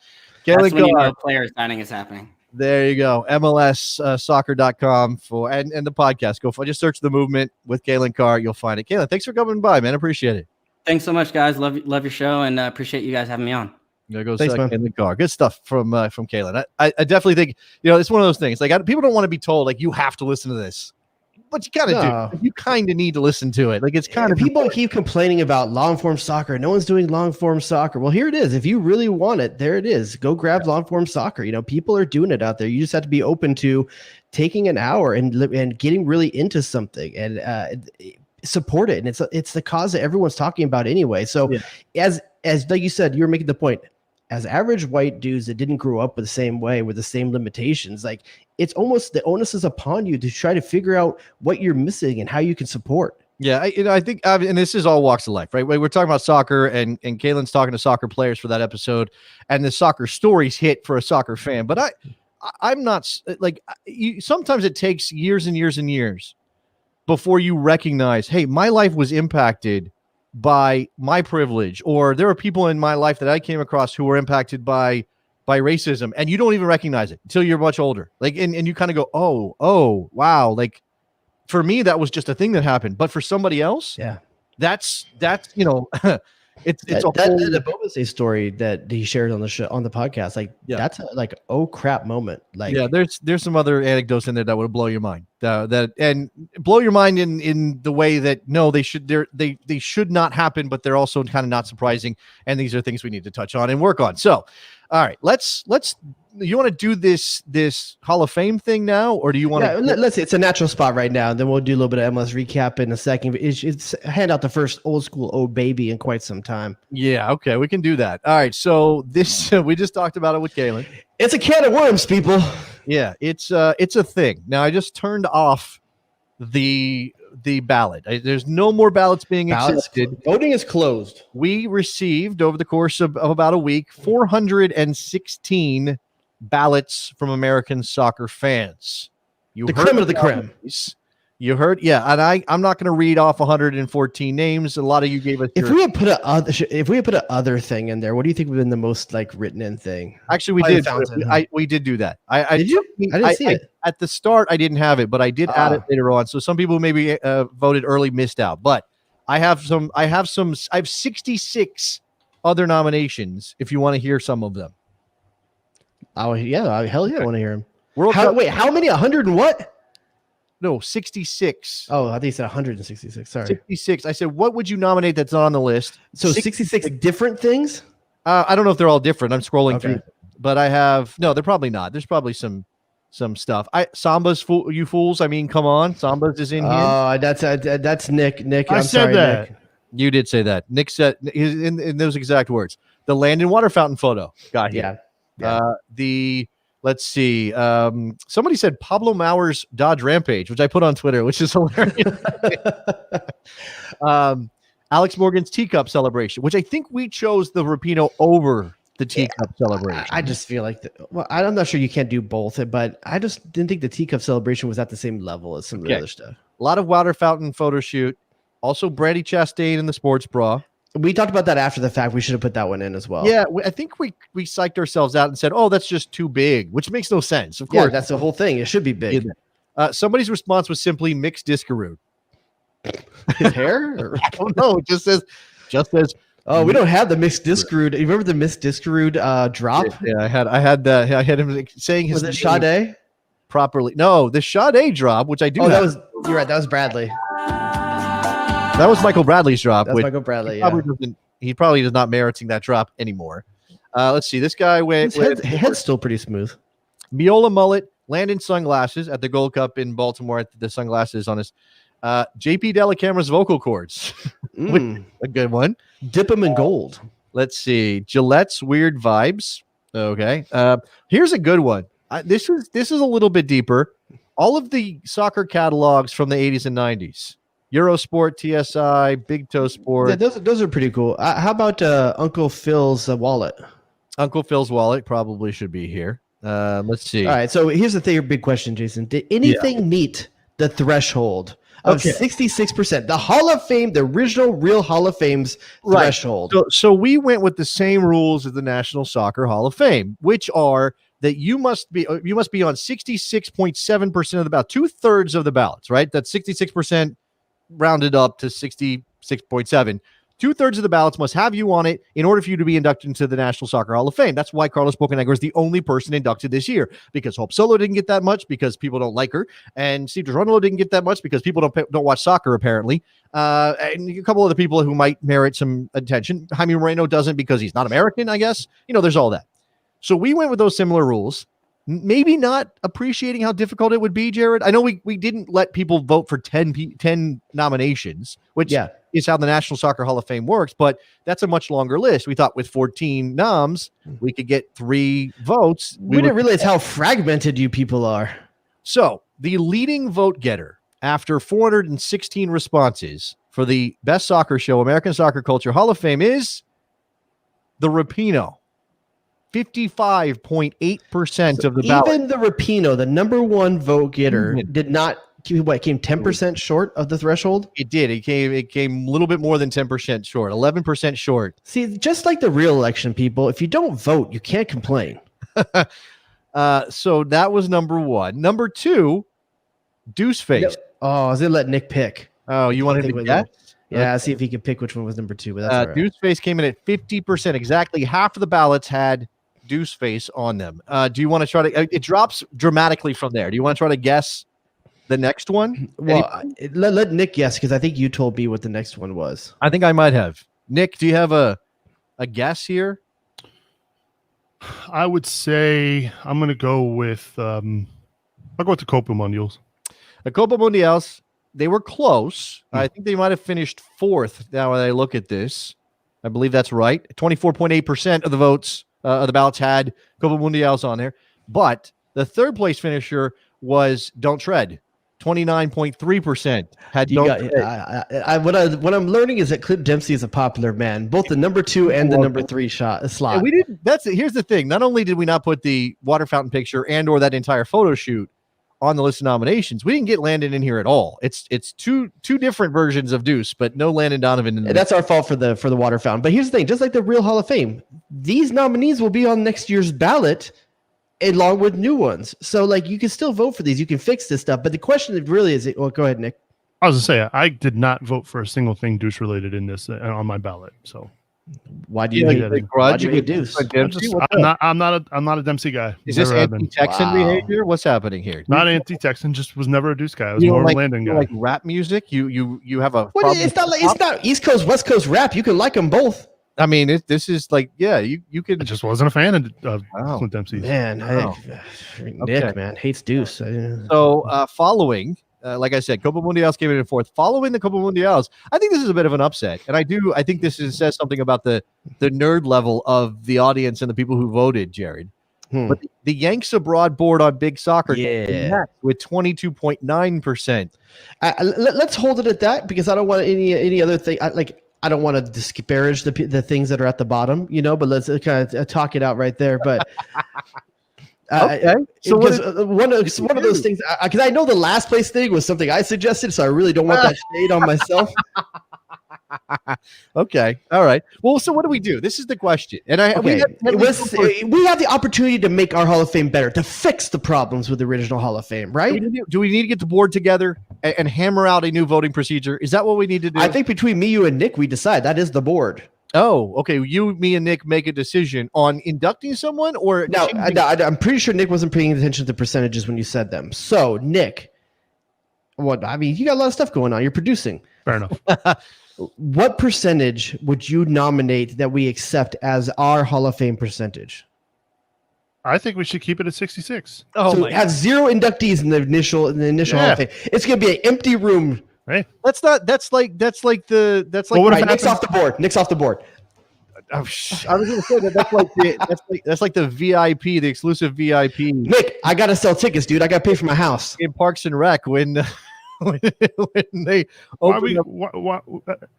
S2: That's when you know player signing is happening.
S4: There you go. MLSsoccer.com and the podcast. Just search The Movement with Calen Carr. You'll find it. Calen, thanks for coming by, man. Appreciate it.
S2: Thanks so much, guys. Love your show, and appreciate you guys having me on.
S4: There goes Calen Carr. Good stuff from Calen. I definitely think it's one of those things. Like people don't want to be told like you have to listen to this, but you kind of do. You kind of need to listen to it. Like it's kind of
S5: people keep complaining about long form soccer. No one's doing long form soccer. Well, here it is. If you really want it, there it is. Go grab long form soccer. People are doing it out there. You just have to be open to taking an hour and getting really into something and support it. And it's the cause that everyone's talking about anyway. So as like you said, you were making the point. As average white dudes that didn't grow up with the same way with the same limitations, like it's almost the onus is upon you to try to figure out what you're missing and how you can support.
S4: Yeah, I think, and this is all walks of life, right? We're talking about soccer, and Calen's talking to soccer players for that episode, and the soccer stories hit for a soccer fan. But I'm not like sometimes it takes years and years and years before you recognize, hey, my life was impacted by my privilege, or there are people in my life that I came across who were impacted by racism, and you don't even recognize it until you're much older. Like, and you kind of go, oh, wow. Like for me, that was just a thing that happened, but for somebody else, that's it's a whole
S5: the Bobase story that he shared on the show on the podcast. Like that's like oh crap moment. Like
S4: there's some other anecdotes in there that would blow your mind. And blow your mind in the way that no, they should not happen, but they're also kind of not surprising. And these are things we need to touch on and work on. So, all right, let's. You want to do this Hall of Fame thing now, or do you want to?
S5: Let's. It's a natural spot right now. Then we'll do a little bit of MLS recap in a second. It's hand out the first old school "Oh Baby" in quite some time.
S4: Yeah, okay, we can do that. All right, so this we just talked about it with Calen.
S5: It's a can of worms, people.
S4: Yeah, it's a thing. Now I just turned off the ballot. There's no more ballots being accepted.
S5: Voting is closed.
S4: We received over the course of about a week 416 ballots from American soccer fans.
S5: The creme of the creme.
S4: You heard, and I'm not going to read off 114 names. A lot of you gave us.
S5: If we had put a other thing in there, what do you think would have been the most like written in thing?
S4: Actually, we did. We did do that.
S5: Did you? I didn't see it
S4: at the start. I didn't have it, but I did add it later on. So some people maybe voted early, missed out. But I have 66 other nominations. If you want to hear some of them.
S5: Oh yeah, hell yeah, I want to hear him.
S4: Wait,
S5: how many? 100 and what?
S4: No, 66.
S5: Oh, I think you said 166. Sorry.
S4: 66. I said, what would you nominate that's not on the list?
S5: So 66 different things?
S4: I don't know if they're all different. I'm scrolling through. But I have... No, they're probably not. There's probably some stuff. Samba's you fools. I mean, come on. Samba's is in here.
S5: Oh, that's Nick. Nick,
S4: I'm sorry, that. Nick. You did say that. Nick said in those exact words. The land and water fountain photo got here. Yeah. Let's see. Somebody said Pablo Maurer's Dodge Rampage, which I put on Twitter, which is hilarious. Alex Morgan's Teacup Celebration, which I think we chose the Rapinoe over the Teacup Celebration.
S5: I just feel like, I'm not sure you can't do both, but I just didn't think the Teacup Celebration was at the same level as some of the other stuff.
S4: A lot of water fountain photo shoot. Also, Brandy Chastain in the sports bra.
S5: We talked about that after the fact. We should have put that one in as well.
S4: Yeah, I think we psyched ourselves out and said, "Oh, that's just too big," which makes no sense. Of course,
S5: that's the whole thing. It should be big.
S4: Somebody's response was simply mixed discaroo.
S5: His hair?
S4: I don't know. It just says.
S5: Oh, we don't have the mixed discaroo. You remember the mixed discaroo drop?
S4: Yeah, I had him saying his.
S5: Was it Sade?
S4: Properly. No, the Sade drop, which I do.
S5: You're right. That was Bradley.
S4: That was Michael Bradley's drop.
S5: That's Michael Bradley.
S4: He probably is not meriting that drop anymore. Let's see. This guy went.
S5: His head's still pretty smooth.
S4: Miola mullet, Landon sunglasses at the Gold Cup in Baltimore. At the sunglasses on his. JP Delacamera's vocal cords. A good one.
S5: Dip them in gold.
S4: Let's see. Gillette's weird vibes. Okay. Here's a good one. This is a little bit deeper. All of the soccer catalogs from the 80s and 90s. Eurosport, TSI, Big Toe Sport.
S5: Yeah, those are pretty cool. How about Uncle Phil's wallet?
S4: Uncle Phil's wallet probably should be here. Let's see.
S5: All right. So here's the thing, big question, Jason. Did anything meet the threshold of 66%? The Hall of Fame, the original real Hall of Fame's threshold.
S4: So we went with the same rules as the National Soccer Hall of Fame, which are that you must be on 66.7% of the ballot, 2/3 of the ballots, right? That's 66% rounded up to 66.7. 2/3 of the ballots must have you on it in order for you to be inducted into the National Soccer Hall of Fame. That's why Carlos Bocanegra is the only person inducted this year, because Hope Solo didn't get that much because people don't like her, and Steve Geronimo didn't get that much because people don't watch soccer apparently, and a couple other people who might merit some attention. Jaime Moreno doesn't because he's not American, I guess. There's all that. So we went with those similar rules. Maybe not appreciating how difficult it would be, Jared. I know we didn't let people vote for 10 nominations, which is how the National Soccer Hall of Fame works, but that's a much longer list. We thought with 14 noms, we could get 3 votes.
S5: We didn't realize how fragmented you people are.
S4: So the leading vote getter after 416 responses for the Best Soccer Show, American Soccer Culture Hall of Fame is the Rapino. 55.8% of the ballot.
S5: Even the Rapino, the number one vote getter, did not came 10% short of the threshold.
S4: It did. It came a little bit more than 10% short, 11% short.
S5: See, just like the real election, people, if you don't vote, you can't complain.
S4: So that was number one. Number 2, Deuce Face.
S5: Oh, I was gonna let Nick pick.
S4: Oh, you wanted to guess?
S5: Yeah, see if he could pick which one was number 2. But that's all right.
S4: Deuce Face came in at 50%. Exactly half of the ballots had Deuce Face on them. Do you want to try to? It drops dramatically from there. Do you want to try to guess the next one?
S5: Well, let Nick guess because I think you told me what the next one was.
S4: I think I might have. Nick, do you have a guess here?
S6: I would say I'm going to go with. I'll go with the Copa Mundials.
S4: The Copa Mundials. They were close. I think they might have finished 4th. Now that I look at this, I believe that's right. 24.8% of the votes. The ballots had Copa Mundials on there, but the 3rd place finisher was Don't Tread. 29.3% had Don't Tread.
S5: What I'm learning is that Clint Dempsey is a popular man, both the number 2 and the number 3 slot.
S4: Yeah, we didn't. Here's the thing. Not only did we not put the water fountain picture and or that entire photo shoot on the list of nominations, we didn't get Landon in here at all. It's two different versions of Deuce, but no Landon Donovan in
S5: that's our fault for the water fountain. But here's the thing, just like the real Hall of Fame, these nominees will be on next year's ballot along with new ones. So like you can still vote for these, you can fix this stuff. But the question really is, well, go ahead, Nick.
S6: I was gonna say I did not vote for a single thing Deuce related in this on my ballot. So
S5: why do you hate Deuce?
S6: I'm not a Dempsey guy.
S4: Is this anti-Texan behavior? What's happening here?
S6: Not anti-Texan, just was never a Deuce guy. I was more of a Landon guy.
S4: Like rap music? You have a
S5: it's not East Coast, West Coast rap. You can like them both.
S4: I mean, this is like, yeah, you could.
S6: I just wasn't a fan of Clint Dempsey.
S5: Man, Nick, man, hates Deuce.
S4: So following, like I said, Copa Mundials came in at 4th. Following the Copa Mundials, I think this is a bit of an upset, and I think this says something about the nerd level of the audience and the people who voted, Jared. But the Yanks Abroad board on Big Soccer with 22.9%.
S5: Let's hold it at that because I don't want any other thing. I don't want to disparage the things that are at the bottom, but let's kind of talk it out right there. But
S4: okay. So
S5: one of those things, because I know the last place thing was something I suggested, so I really don't want that shade on myself.
S4: Okay. All right. Well, so what do we do? This is the question. And
S5: We have the opportunity to make our Hall of Fame better, to fix the problems with the original Hall of Fame, right?
S4: Do we need to get the board together and hammer out a new voting procedure? Is that what we need to do?
S5: I think between me, you, and Nick, we decide. That is the board.
S4: Oh, okay. You, me, and Nick make a decision on inducting someone, or
S5: No, I'm pretty sure Nick wasn't paying attention to the percentages when you said them. So, Nick, you got a lot of stuff going on. You're producing.
S6: Fair enough.
S5: What percentage would you nominate that we accept as our Hall of Fame percentage?
S6: I think we should keep it at 66.
S5: Oh, so have 0 inductees in the initial Hall of Fame. It's going to be an empty room.
S6: Right.
S5: What Nick's off the board. Nick's off the board.
S4: I was going to say that's like the VIP, the exclusive VIP.
S5: Nick, I got to sell tickets, dude. I got to pay for my house
S4: in Parks and Rec when they open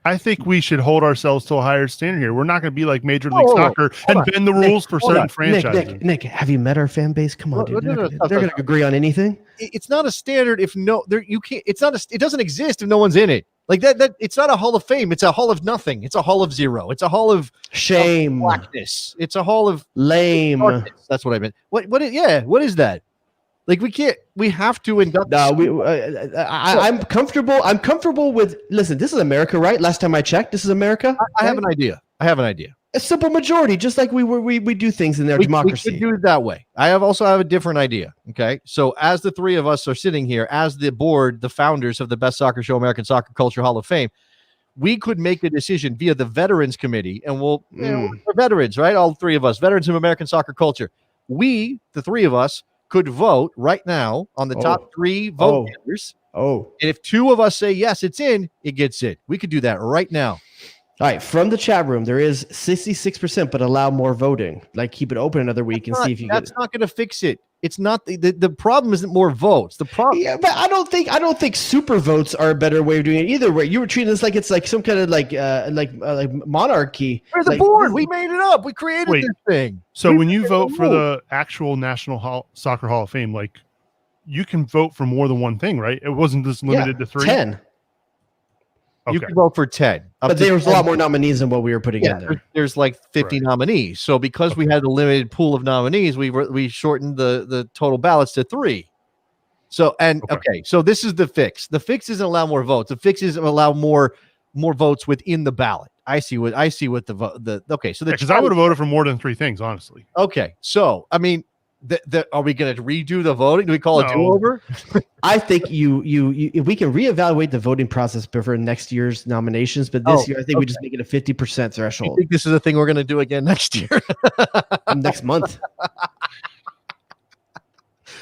S6: I think we should hold ourselves to a higher standard here. We're not going to be like Major League Soccer and bend the rules for certain franchises.
S5: Nick, have you met our fan base? Come on, dude. They're going to agree on anything.
S4: It's not a standard if you can't. It doesn't exist if no one's in it. Like that. It's not a Hall of Fame. It's a Hall of nothing. It's a Hall of zero. It's a Hall of
S5: shame,
S4: blackness. It's a Hall of
S5: lame.
S4: Darkness. That's what I meant. What is that? Like we can't. We have to induct.
S5: No, I'm comfortable. I'm comfortable with. Listen, this is America, right? Last time I checked, this is America.
S4: I have an idea.
S5: A simple majority, just like we do things in their democracy.
S4: We could do it that way. I have a different idea. Okay, so as the three of us are sitting here, as the board, the founders of the Best Soccer Show, American Soccer Culture Hall of Fame, we could make a decision via the Veterans Committee, and we're veterans, right? All three of us, veterans of American soccer culture. We, the three of us, could vote right now on the top 3 vote getters.
S5: And
S4: if 2 of us say yes, it's in, it gets in. We could do that right now.
S5: All right, from the chat room, there is 66%, but allow more voting. Like, keep it open another week and see if you get it.
S4: That's not going to fix it. It's not the problem isn't more votes. The problem,
S5: but I don't think super votes are a better way of doing it either. Way you were treating this like it's like some kind of like monarchy.
S4: There's the board. We made it up. We created this thing.
S6: So when you vote for the actual National Soccer Hall of Fame, like you can vote for more than one thing, right? It wasn't just limited to 3.
S5: 10.
S4: You can vote for 10.
S5: But there was a lot more nominees than what we were putting in there.
S4: There's like 50 nominees. So because we had a limited pool of nominees, we shortened the total ballots to 3. So so this is the fix. The fix isn't allow more votes. The fix is allow more votes within the ballot. I see what the vote. So
S6: because I would have voted for more than 3 things, honestly.
S4: Okay, so I mean. Are we going to redo the voting? Do we call it do-over?
S5: I think you we can reevaluate the voting process for next year's nominations, but this year I think we just make it a 50% threshold.
S4: I think this is a thing we're going to do again next year,
S5: next month.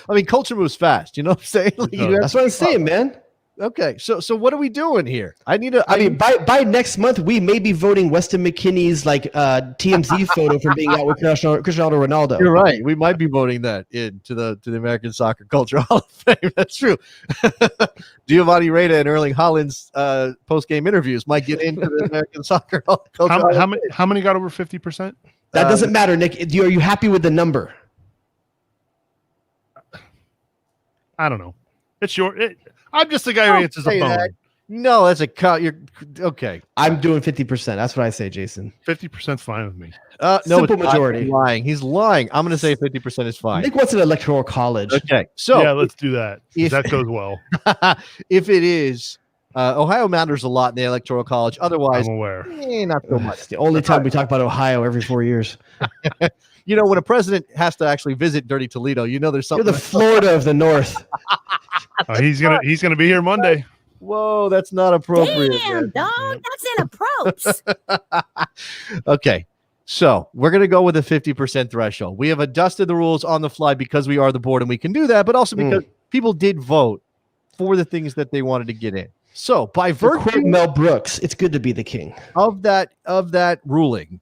S4: I mean, culture moves fast. You know what I'm saying?
S5: That's what I'm saying, man.
S4: Okay, so what are we doing here? I mean,
S5: by next month, we may be voting Weston McKinney's TMZ photo for being out with Cristiano Ronaldo.
S4: You're right. We might be voting that into the American Soccer Culture Hall of Fame. That's true. Giovanni Reina and Erling Haaland's post-game interviews might get into the American Soccer Culture Hall of Fame.
S6: How many got over 50%?
S5: That doesn't matter, Nick. Are you happy with the number?
S6: I don't know. I'm just the guy who answers the phone.
S4: No, that's a cut. You're okay.
S5: I'm doing 50%. That's what I say, Jason.
S6: 50% is fine with me.
S5: Simple majority.
S4: He's lying. He's lying. I'm going to say 50% is fine.
S5: Nick wants an electoral college.
S4: Okay, so
S6: let's do that. That goes well.
S4: If it is, Ohio matters a lot in the electoral college. Otherwise,
S6: I'm aware.
S4: Not so much.
S5: It's the only time we talk about Ohio every 4 years.
S4: You know, when a president has to actually visit Dirty Toledo, you know there's something.
S5: You're the Florida of the North.
S6: He's gonna be here Monday.
S4: Whoa, that's not appropriate.
S3: Damn, dog, that's inappropriate.
S4: Okay, so we're gonna go with a 50% threshold. We have adjusted the rules on the fly because we are the board and we can do that, but also because people did vote for the things that they wanted to get in. So by virtue,
S5: Mel Brooks, it's good to be the king
S4: of that ruling.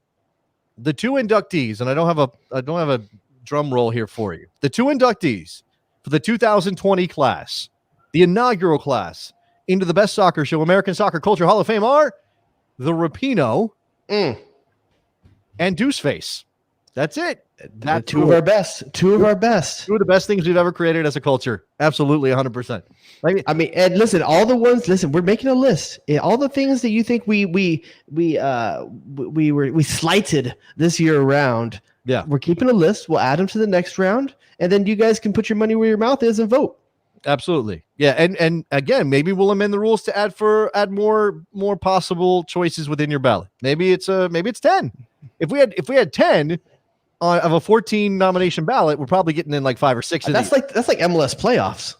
S4: The 2 inductees, and I don't have a drum roll here for you. The 2 inductees for the 2020 class, the inaugural class into the Best Soccer Show American Soccer Culture Hall of Fame are the Rapino and Deuceface. That's it. That's
S5: Two of our best. Two of our best.
S4: Two of the best things we've ever created as a culture. Absolutely, 100%. Like,
S5: I mean, and listen, all the ones. Listen, we're making a list. All the things that you think we slighted this year around.
S4: Yeah,
S5: we're keeping a list. We'll add them to the next round, and then you guys can put your money where your mouth is and vote.
S4: absolutely. Yeah, and again, maybe we'll amend the rules to add more possible choices within your ballot. Maybe it's 10. If we had 10 of a 14 nomination ballot, we're probably getting in like 5 or 6 of
S5: that's
S4: these.
S5: like MLS playoffs.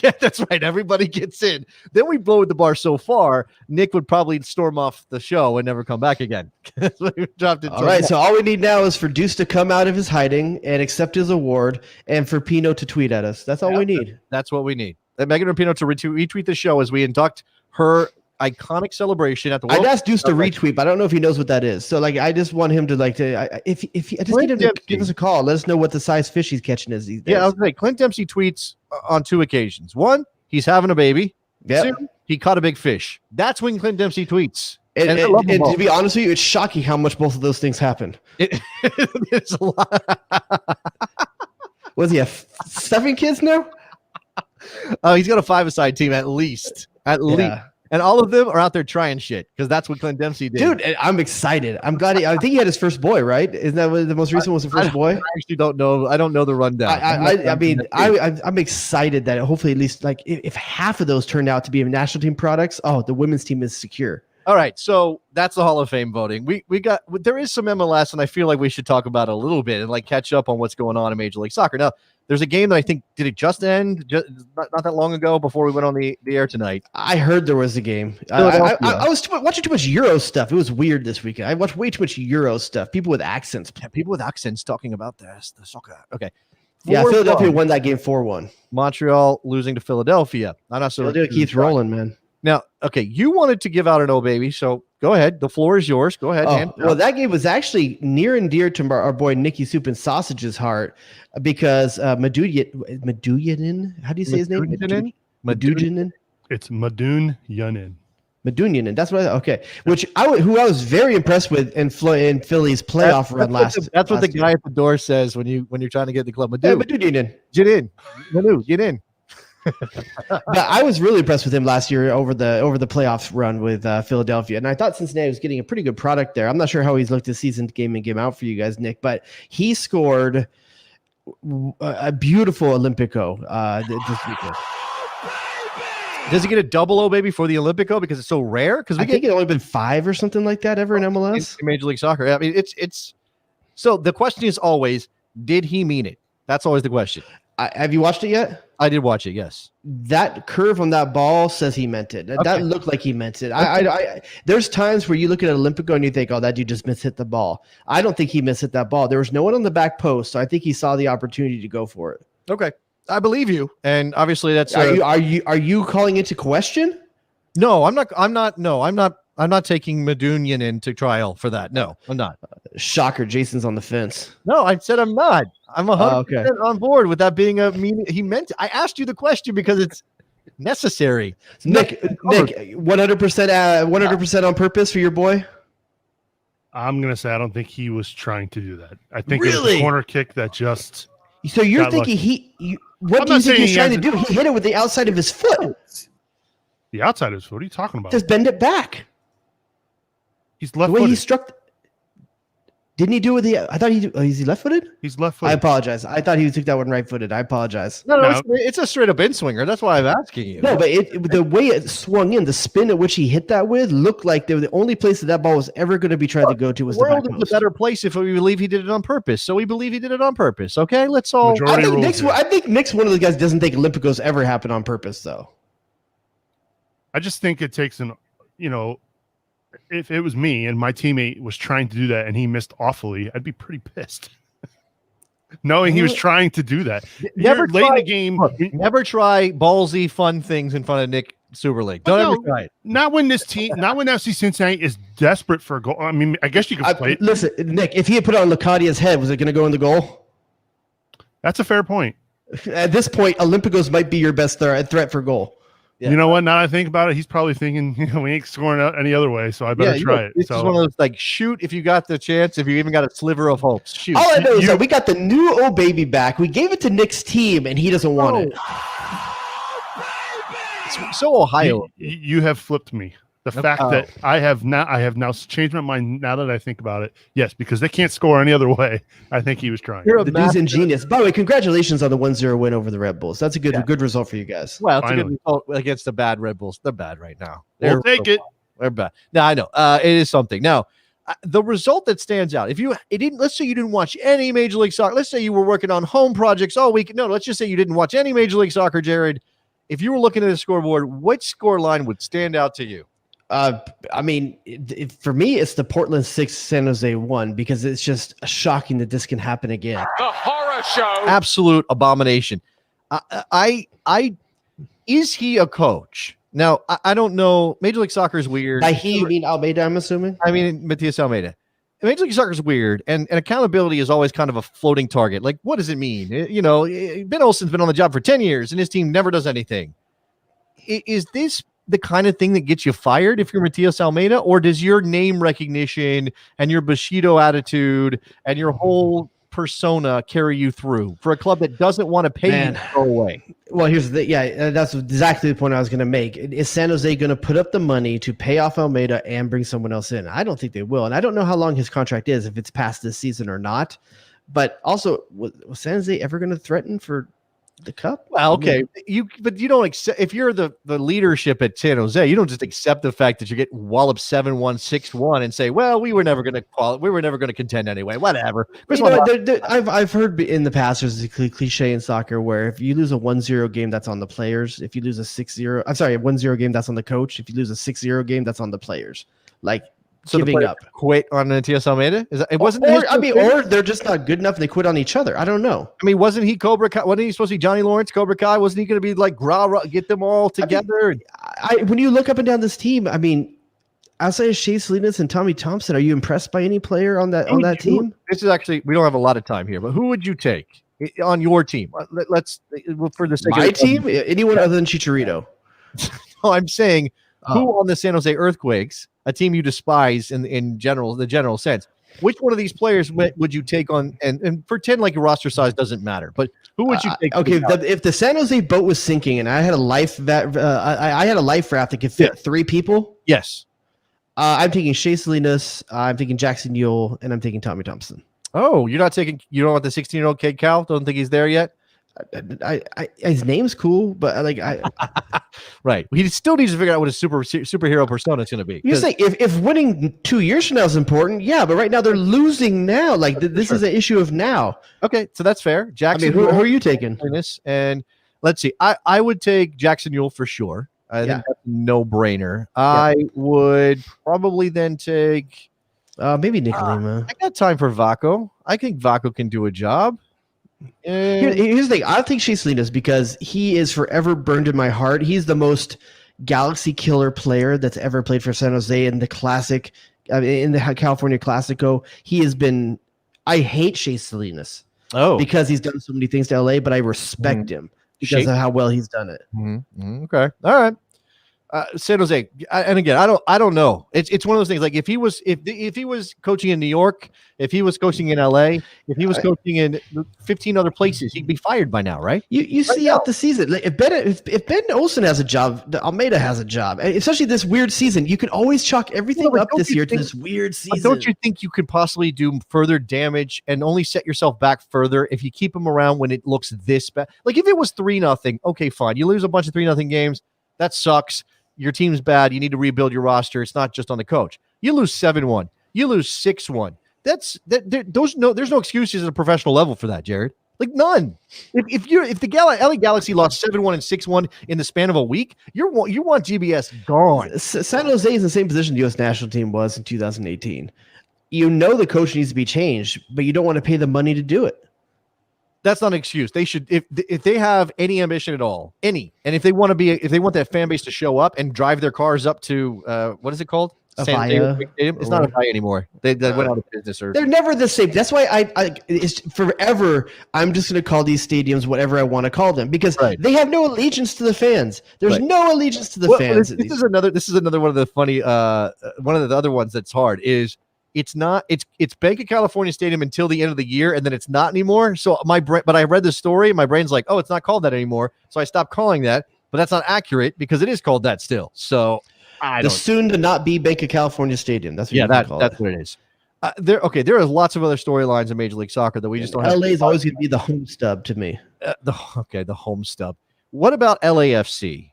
S4: Yeah, that's right. Everybody gets in. Then we lowered the bar so far, Nick would probably storm off the show and never come back again.
S5: All right, so all we need now is for Deuce to come out of his hiding and accept his award, and for Pino to tweet at us. That's all we need.
S4: That's what we need. And Megan Rapinoe to retweet the show as we induct her iconic celebration at the World.
S5: I'd ask Deuce to retweet, but I don't know if he knows what that is. So, like, I just want him to if I just need him to give us a call. Let us know what the size fish he's catching is these days.
S4: Yeah, I was like, Clint Dempsey tweets on 2 occasions. One, he's having a baby.
S5: Yep.
S4: 2, he caught a big fish. That's when Clint Dempsey tweets.
S5: And to be honest with you, it's shocking how much both of those things happen.
S4: It's a lot.
S5: Was he 7 kids now?
S4: He's got a 5-a-side team at least. Least. And all of them are out there trying shit because that's what Clint Dempsey did.
S5: Dude, I'm excited. I'm glad. I think he had his first boy, right? Isn't that what the most recent was? The first boy.
S4: I actually don't know. I don't know the rundown.
S5: I'm excited that hopefully at least like if half of those turned out to be national team products, the women's team is secure.
S4: All right, so that's the Hall of Fame voting. There is some MLS, and I feel like we should talk about it a little bit and like catch up on what's going on in Major League Soccer. Now, there's a game that I think did it just end not that long ago before we went on the air tonight.
S5: I heard there was a game. I was watching too much Euro stuff. It was weird this weekend. I watched way too much Euro stuff. People with accents.
S4: Yeah, people with accents talking about the soccer. Okay.
S5: Yeah, Philadelphia won that game 4-1.
S4: Montreal losing to Philadelphia. I'm not so.
S5: Philadelphia keeps rolling, man.
S4: Now, okay, you wanted to give out an baby, so go ahead. The floor is yours. Go ahead.
S5: Well, that game was actually near and dear to our boy Nicky Soup and Sausage's heart because Maduyanin, how do you say his name? Maduyanin?
S6: It's Madoun Yunin.
S5: Maduyanin. That's what. Okay, who I was very impressed with in Philly's playoff run last.
S4: That's what the guy at the door says when you're trying to get the club.
S5: Maduyanin.
S4: Get in. Manu, get in.
S5: But I was really impressed with him last year over the playoff run with Philadelphia, and I thought Cincinnati was getting a pretty good product there. I'm not sure how he's looked this season, game in game out for you guys, Nick, but he scored a beautiful Olympico this weekend.
S4: Does he get a double baby for the Olympico because it's so rare? Because
S5: I think it's only been 5 or something like that ever in MLS.
S4: In Major League Soccer. I mean, it's so the question is always, did he mean it? That's always the question.
S5: Have you watched it yet?
S4: I did watch it, yes.
S5: That curve on that ball says he meant it. Okay. That looked like he meant it. Okay. There's times where you look at Olympico and you think, that dude just mishit the ball. I don't think he mishit that ball. There was no one on the back post, so I think he saw the opportunity to go for it.
S4: Okay, I believe you, and obviously that's.
S5: Are you calling into question?
S4: No, I'm not. I'm not taking Madounian into trial for that. No, I'm not.
S5: Shocker, Jason's on the fence.
S4: No, I said I'm not. I'm 100% on board with that being a meaning. He meant it. I asked you the question because it's necessary.
S5: Nick, 100% on purpose for your boy?
S6: I'm going to say I don't think he was trying to do that. I think it was a corner kick that just...
S5: So you're thinking what do you think he's trying to do? He hit it with the outside of his foot.
S6: The outside of his foot? What are you talking about?
S5: Just bend it back.
S6: He's left-footed.
S5: The way he struck... Didn't he do it with the... I thought is he left-footed?
S6: He's left-footed.
S5: I apologize. I thought he took that one right-footed. I apologize.
S4: No, it's a straight-up in-swinger. That's why I'm asking you.
S5: No, but the way it swung in, the spin at which he hit that with looked like the only place that ball was ever going to be tried to go to was the back post. The world is a
S4: better place if we believe he did it on purpose. So we believe he did it on purpose. Okay, let's all...
S5: I think Nick's one of the guys doesn't think Olympicos ever happen on purpose, though.
S6: I just think it takes if it was me and my teammate was trying to do that and he missed awfully, I'd be pretty pissed. Knowing he was trying to do that. Never late in the game.
S4: Never try ballsy, fun things in front of Nick Super League. Don't ever try it.
S6: Not when FC Cincinnati is desperate for a goal. I mean, I guess you could play it.
S5: Listen, Nick, if he had put it on Lacadia's head, was it going to go in the goal?
S6: That's a fair point.
S5: At this point, Olympicos might be your best threat for goal.
S4: Yeah.
S6: You know what? Now that I think about it, he's probably thinking, we ain't scoring out any other way, so I better try it.
S4: This is one of those like shoot if you got the chance, if you even got a sliver of hope. Shoot.
S5: All I know is that we got the new old baby back. We gave it to Nick's team, and he doesn't want it.
S4: So Ohio.
S6: You have flipped me. The fact that I have now changed my mind now that I think about it. Yes, because they can't score any other way. I think he was trying.
S5: The dude's ingenious. By the way, congratulations on the 1-0 win over the Red Bulls. That's a good result for you guys.
S4: Well, it's a good result against the bad Red Bulls. They're bad right now.
S6: We'll take it.
S4: They're bad. Now I know it is something. Now, the result that stands out. Let's say you didn't watch any Major League Soccer. Let's say you were working on home projects all week. No, let's just say you didn't watch any Major League Soccer, Jared. If you were looking at a scoreboard, what score line would stand out to you?
S5: I mean, for me, it's the Portland 6, San Jose 1, because it's just shocking that this can happen again.
S7: The horror show.
S4: Absolute abomination. Is he a coach? Now, I don't know. Major League Soccer is weird.
S5: By he, you mean Almeida, I'm assuming?
S4: I mean, Matias Almeida. Major League Soccer is weird, and accountability is always kind of a floating target. Like, what does it mean? Ben Olsen's been on the job for 10 years, and his team never does anything. Is this the kind of thing that gets you fired if you're Matias Almeida, or does your name recognition and your Bushido attitude and your whole persona carry you through for a club that doesn't want to pay you to go away?
S5: Well, here's that's exactly the point I was going to make. Is San Jose going to put up the money to pay off Almeida and bring someone else in? I don't think they will, and I don't know how long his contract is, if it's past this season or not. But also, was San Jose ever going to threaten for the cup?
S4: Well, okay, you don't accept, if you're the leadership at San Jose, you don't just accept the fact that you get walloped 7-1, 6-1 and say, well, we were never going to contend anyway, whatever.
S5: I've heard in the past there's a cliche in soccer where if you lose a 1-0 game, that's on the players. If you lose a 1-0 game, that's on the coach. If you lose a 6-0 game, that's on the players. Like,
S4: so
S5: giving up.
S4: Quit on Matias Almeida?
S5: Or they're just not good enough and they quit on each other. I don't know.
S4: I mean, wasn't he Cobra Kai? Wasn't he supposed to be Johnny Lawrence, Cobra Kai? Wasn't he going to be like get them all together?
S5: When you look up and down this team, I mean, outside of Shea Salinas and Tommy Thompson, are you impressed by any player on that team?
S4: This is actually, we don't have a lot of time here, but who would you take on your team? Let's for the sake
S5: of team, anyone other than Chicharito.
S4: No, I'm saying who on the San Jose Earthquakes, a team you despise in general, the general sense, which one of these players would you take on and pretend like your roster size doesn't matter, but who would you take?
S5: Okay, if the San Jose boat was sinking and I had a life I had a life raft that could fit 3 people.
S4: Yes.
S5: I'm taking Shea Salinas, I'm taking Jackson Yule, and I'm taking Tommy Thompson.
S4: Oh, you don't want the 16-year-old kid Cal? Don't think he's there yet?
S5: His name's cool, but
S4: right. He still needs to figure out what his superhero persona is going to be.
S5: You say if winning 2 years from now is important, yeah, but right now they're losing now. Like this is an issue of now.
S4: Okay, so that's fair. Jackson,
S5: who are you taking?
S4: And let's see. I would take Jackson Yule for sure. I think that's a no-brainer. Yeah. I would probably then take
S5: maybe Nick Lima.
S4: I got time for Vaco. I think Vaco can do a job.
S5: Here's the thing. I think Shea Salinas because he is forever burned in my heart. He's the most galaxy killer player that's ever played for San Jose in the classic, in the California Classico. He has been. I hate Shea Salinas. Because he's done so many things to LA, but I respect him because of how well he's done it.
S4: Okay, all right. San Jose, and again, I don't know. It's one of those things. Like if he was coaching in New York, if he was coaching in LA, if he was coaching in 15 other places, he'd be fired by now, right?
S5: You see out the season. Like if Ben Olsen has a job, Almeida has a job, especially this weird season. You can always chalk everything up this year to this weird season.
S4: Don't you think you could possibly do further damage and only set yourself back further if you keep him around when it looks this bad? Like if it was 3-0, okay, fine. You lose a bunch of 3-0 games. That sucks. Your team's bad. You need to rebuild your roster. It's not just on the coach. You lose 7-1. You lose 6-1. There's no excuses at a professional level for that, Jared. Like none. If the LA Galaxy lost 7-1 and 6-1 in the span of a week, you want GBS gone.
S5: San Jose is in the same position the U.S. national team was in 2018. You know the coach needs to be changed, but you don't want to pay the money to do it.
S4: That's not an excuse. They should, if they have any ambition at all, and if they want to if they want that fan base to show up and drive their cars up to what is it called?
S5: Avaya.
S4: It's not Avaya anymore. They went out of business.
S5: They're never the same. That's why it's forever. I'm just going to call these stadiums whatever I want to call them because they have no allegiance to the fans. There's no allegiance to the fans.
S4: This is another one of the funny one of the other ones that's hard is. It's Bank of California Stadium until the end of the year, and then it's not anymore. So but I read the story, and my brain's like, oh, it's not called that anymore. So I stopped calling that, but that's not accurate because it is called that still. So
S5: soon to not be Bank of California Stadium. That's what
S4: that's what it is. There are lots of other storylines in Major League Soccer that we just don't have.
S5: LA is always going to be the home stub to me.
S4: The home stub. What about LAFC?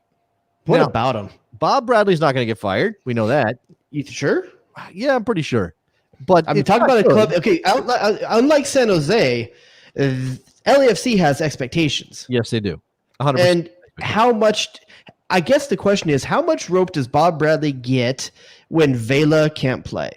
S5: What about them?
S4: Bob Bradley's not going to get fired. We know that.
S5: You sure?
S4: Yeah, I'm pretty sure. But
S5: I'm talking about a club. Okay, unlike San Jose, LAFC has expectations.
S4: Yes, they do. 100%.
S5: And how much? I guess the question is, how much rope does Bob Bradley get when Vela can't play?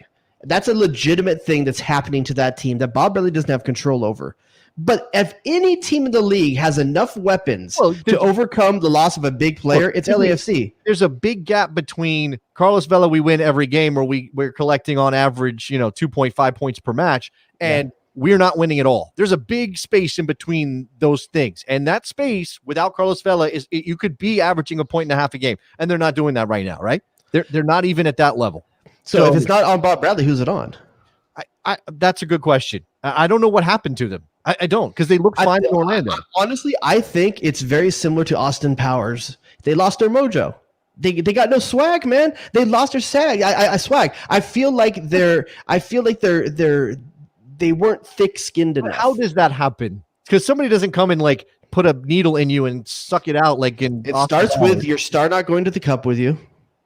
S5: That's a legitimate thing that's happening to that team that Bob Bradley doesn't have control over. But if any team in the league has enough weapons to overcome the loss of a big player, it's LAFC.
S4: There's a big gap between Carlos Vela, we win every game, or we're collecting on average, 2.5 points per match, and we're not winning at all. There's a big space in between those things. And that space without Carlos Vela you could be averaging 1.5 points a game, and they're not doing that right now, right? They're not even at that level.
S5: So if it's not on Bob Bradley, who's it on?
S4: That's a good question. I don't know what happened to them. I don't, because they look fine in Orlando.
S5: Honestly, I think it's very similar to Austin Powers. They lost their mojo. They got no swag, man. They lost their swag. I feel like they weren't thick-skinned enough.
S4: How does that happen? Because somebody doesn't come and like put a needle in you and suck it out like in.
S5: It starts with your star not going to the cup with you.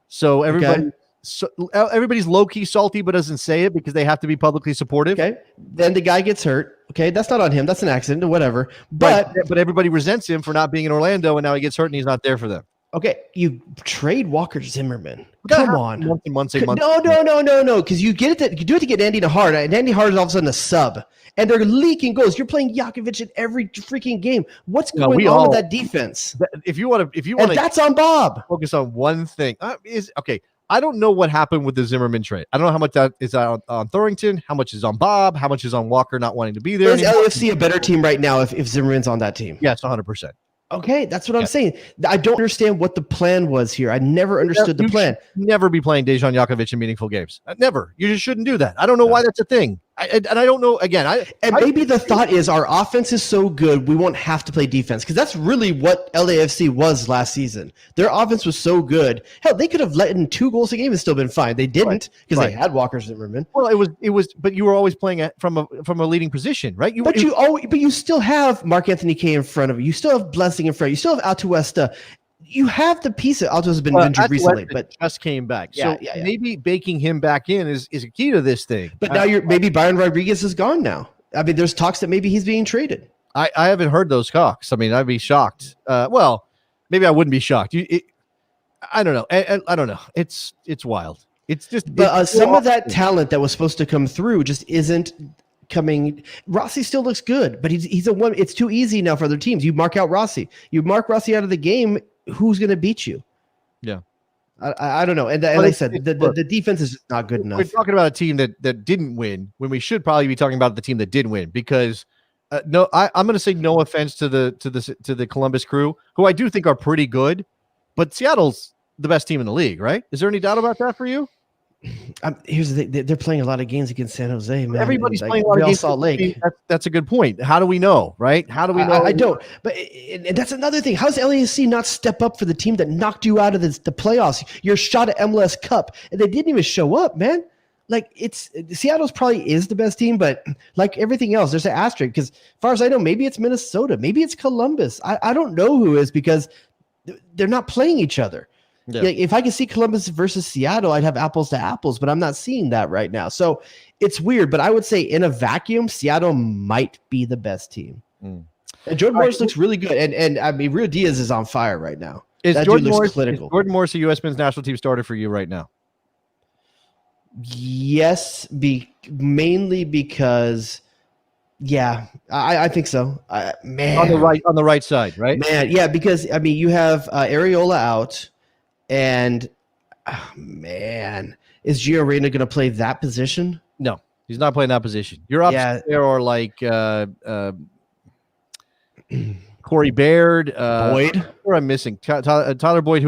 S4: So everybody. Okay. So everybody's low-key salty but doesn't say it because they have to be publicly supportive.
S5: Okay. Then the guy gets hurt. Okay. That's not on him. That's an accident or whatever. But
S4: everybody resents him for not being in Orlando, and now he gets hurt and he's not there for them.
S5: Okay. You trade Walker Zimmerman. Come on.
S4: Months.
S5: No. Because you do it to get Andy Hart, and Andy Hart is all of a sudden a sub. And they're leaking goals. You're playing Jakovic in every freaking game. What's going on with that defense?
S4: If you want
S5: to, that's on Bob.
S4: Focus on one thing. I don't know what happened with the Zimmerman trade. I don't know how much that is on Thorrington, how much is on Bob, how much is on Walker not wanting to be there.
S5: Is LAFC a better team right now if Zimmerman's on that team?
S4: Yes, 100%.
S5: Okay, that's what I'm saying. I don't understand what the plan was here. I never understood the plan.
S4: Never be playing Dejan Jakovic in meaningful games. Never. You just shouldn't do that. I don't know why that's a thing. I don't know. Again,
S5: maybe the thought is our offense is so good we won't have to play defense, because that's really what LAFC was last season. Their offense was so good. Hell, they could have let in 2 goals a game and still been fine. They didn't because they had Walker Zimmerman.
S4: Well, it was, but you were always playing from a leading position, right?
S5: But you still have Mark Anthony Kay in front of you. You still have Blessing in front of you. You still have Atuesta. You have the piece that Alto has been injured recently, but
S4: just came back. So maybe baking him back in is a key to this thing.
S5: But now maybe Byron Rodriguez is gone now. I mean, there's talks that maybe he's being traded.
S4: I haven't heard those talks. I mean, I'd be shocked. Well, maybe I wouldn't be shocked. I don't know. I don't know. It's wild. It's just
S5: some of that talent that was supposed to come through just isn't coming. Rossi still looks good, but he's a one. It's too easy now for other teams. You mark out Rossi. You mark Rossi out of the game. Who's going to beat you?
S4: Yeah.
S5: I don't know. And like I said, the defense is just not good enough.
S4: We're talking about a team that didn't win when we should probably be talking about the team that did win, because I'm going to say no offense to the Columbus Crew, who I do think are pretty good, but Seattle's the best team in the league, right? Is there any doubt about that for you?
S5: Here's the thing. They're playing a lot of games against San Jose, man.
S4: Everybody's playing a lot of games. Salt Lake. That's a good point. How do we know, right? How do we know?
S5: I don't. But and that's another thing. How's LAFC not step up for the team that knocked you out of the playoffs? Your shot at MLS Cup, and they didn't even show up, man. Like, Seattle's probably is the best team, but like everything else, there's an asterisk, because as far as I know, maybe it's Minnesota, maybe it's Columbus. I don't know who is, because they're not playing each other. Yeah. If I could see Columbus versus Seattle, I'd have apples to apples, but I'm not seeing that right now. So it's weird, but I would say in a vacuum, Seattle might be the best team. And Jordan Morris looks really good. And I mean, Rio Diaz is on fire right now.
S4: Is Jordan Morris a U.S. men's national team starter for you right now?
S5: Yes, mainly because Yeah, I think so. Man,
S4: on the right side, right?
S5: man, yeah, because I mean, you have Areola out, and man, is Gio Reyna going to play that position?
S4: No, he's not playing that position. Your options there are like Corey Baird,
S5: Boyd.
S4: Who I'm missing? Tyler Boyd,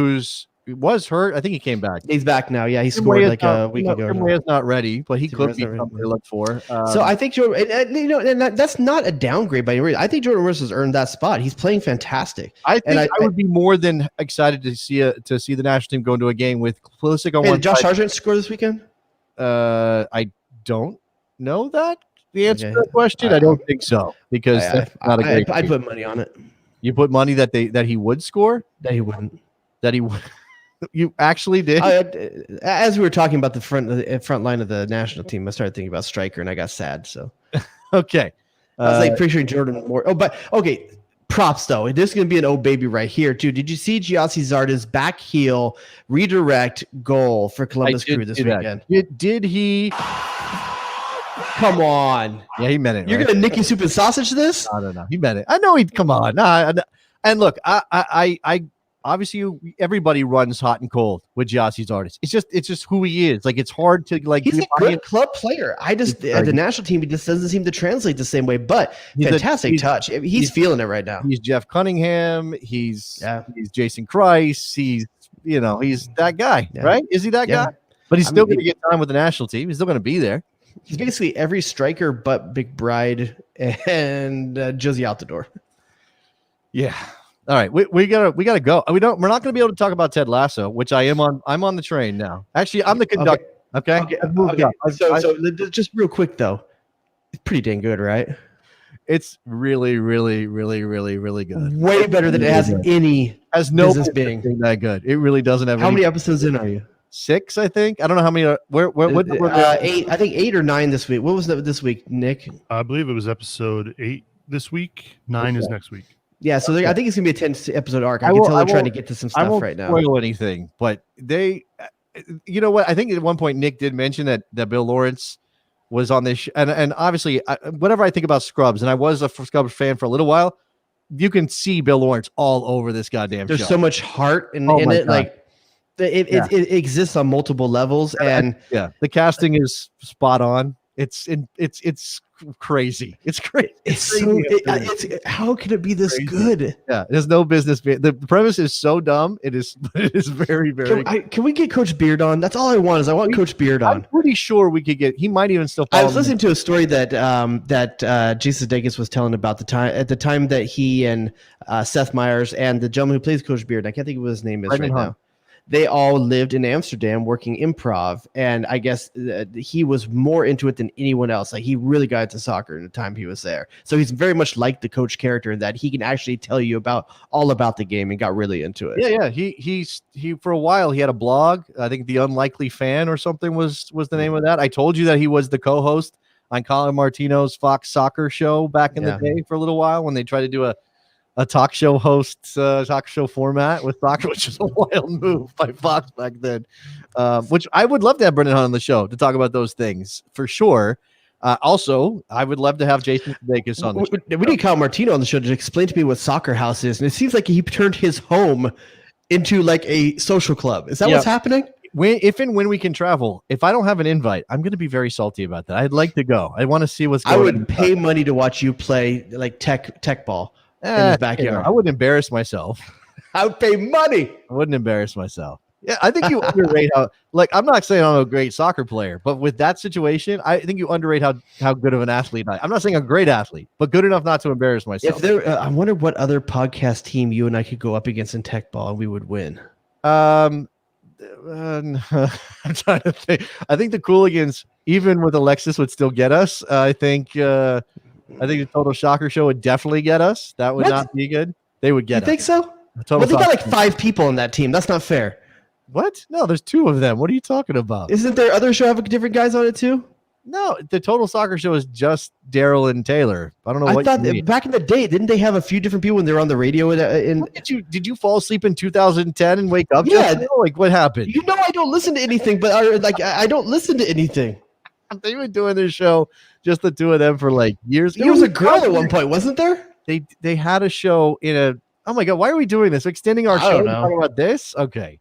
S4: was hurt. I think he came back.
S5: He's back now. Yeah, he scored like a week ago.
S4: Is not ready, but he could be something to look for.
S5: So I think Jordan, that's not a downgrade by any reason. I think Jordan Morris has earned that spot. He's playing fantastic.
S4: I think I would be more than excited to see the national team go into a game with Pulisic on one
S5: did Josh
S4: side.
S5: Sargent score this weekend?
S4: I don't know that. The answer to that question, I don't think so, because that's not a great.
S5: I'd put money on it.
S4: You put money that he would score?
S5: That he wouldn't.
S4: That he would. You actually did?
S5: As we were talking about the front line of the national team, I started thinking about striker, and I got sad. So,
S4: okay,
S5: I was like pretty sure Jordan Moore. Oh, but okay, props though. This is going to be an old baby right here too. Did you see Giassi Zarda's back heel redirect goal for Columbus Crew this weekend?
S4: Did he?
S5: Come on.
S4: Yeah, he meant it.
S5: You're going to Nicky Soup and Sausage this?
S4: I don't know. He meant it. I know he'd come on. And look, I obviously everybody runs hot and cold with Giassi Zardes. It's just who he is. Like, it's hard to like.
S5: He's a good club player. The national team, he just doesn't seem to translate the same way. But fantastic touch. He's feeling it right now.
S4: He's Jeff Cunningham. He's Jason Christ. He's that guy, right? Is he that guy? But he's still going to get time with the national team. He's still going to be there.
S5: He's basically every striker but McBride and Josie Altidore.
S4: Yeah. All right, we gotta go. We're not going to be able to talk about Ted Lasso, which I am on. I'm on the train now. Actually, I'm the conductor. Okay.
S5: So just real quick though, it's pretty dang good, right?
S4: It's really, really, really, really, really good.
S5: Way better than it has any.
S4: Has no
S5: business being
S4: that good. It really doesn't have.
S5: How many episodes in are you?
S4: 6, I think. I don't know how many. What
S5: 8? I think 8 or 9 this week. What was that this week, Nick?
S6: I believe it was episode 8 this week. 9 is next week.
S5: Yeah, so I think it's gonna be a 10-episode arc. I can tell they're trying to get to some stuff right now.
S4: I won't spoil anything, but they, you know what? I think at one point Nick did mention that Bill Lawrence was on this, and obviously, whatever I think about Scrubs, and I was a Scrubs fan for a little while, you can see Bill Lawrence all over this goddamn show.
S5: There's so much heart in it, like. It exists on multiple levels, and
S4: the casting is spot on. It's crazy. It's crazy.
S5: It's how can it be this good?
S4: Yeah, there's no business. The premise is so dumb. It is very, very.
S5: Can we get Coach Beard on? That's all I want. I want Coach Beard on.
S4: I'm pretty sure we could get. He might even still.
S5: I was listening to a story that Jason Sudeikis was telling about the time that he and Seth Meyers and the gentleman who plays Coach Beard. I can't think of what his name is right now. They all lived in Amsterdam working improv, and I guess he was more into it than anyone else. Like, he really got into soccer in the time he was there. So he's very much like the coach character in that he can actually tell you all about the game and got really into it.
S4: Yeah. He for a while he had a blog. I think The Unlikely Fan or something was the name of that. I told you that he was the co-host on Colin Martino's Fox Soccer show back in the day for a little while when they tried to do a talk show talk show format with soccer, which is a wild move by Fox back then. Which I would love to have Brendan Hunt on the show to talk about those things for sure. Also, I would love to have Jason Sudeikis on the show.
S5: We need Kyle Martino on the show to explain to me what Soccer House is. And it seems like he turned his home into like a social club. Is that what's happening?
S4: If and when we can travel, if I don't have an invite, I'm going to be very salty about that. I'd like to go. I want to see what's going on.
S5: I would pay money to watch you play like tech ball. In his backyard.
S4: I wouldn't embarrass myself.
S5: I would pay money.
S4: I wouldn't embarrass myself. Yeah, I think you underrate how. Like, I'm not saying I'm a great soccer player, but with that situation, I think you underrate how good of an athlete I'm not saying I'm a great athlete, but good enough not to embarrass myself.
S5: I wonder what other podcast team you and I could go up against in tech ball and we would win.
S4: I'm trying to think. I think the Cooligans, even with Alexis, would still get us. I think the Total Shocker show would definitely get us. That would not be good. They would get us.
S5: You think so?
S4: Well,
S5: they got like 5 people on that team. That's not fair.
S4: What? No, there's 2 of them. What are you talking about?
S5: Isn't there other show have different guys on it too?
S4: No, the Total Soccer show is just Daryl and Taylor. I don't know what
S5: you mean. Back in the day, didn't they have a few different people when they were on the radio?
S4: Did you fall asleep in 2010 and wake up?
S5: Yeah.
S4: Like, what happened?
S5: I don't listen to anything, but I don't listen to anything.
S4: They've been doing this show, just the two of them, for like years.
S5: There was a girl at one point, wasn't there?
S4: They had a show in a. Oh my god, why are we doing this? Extending our
S5: I
S4: show
S5: don't
S4: to
S5: know.
S4: talk about this? Okay.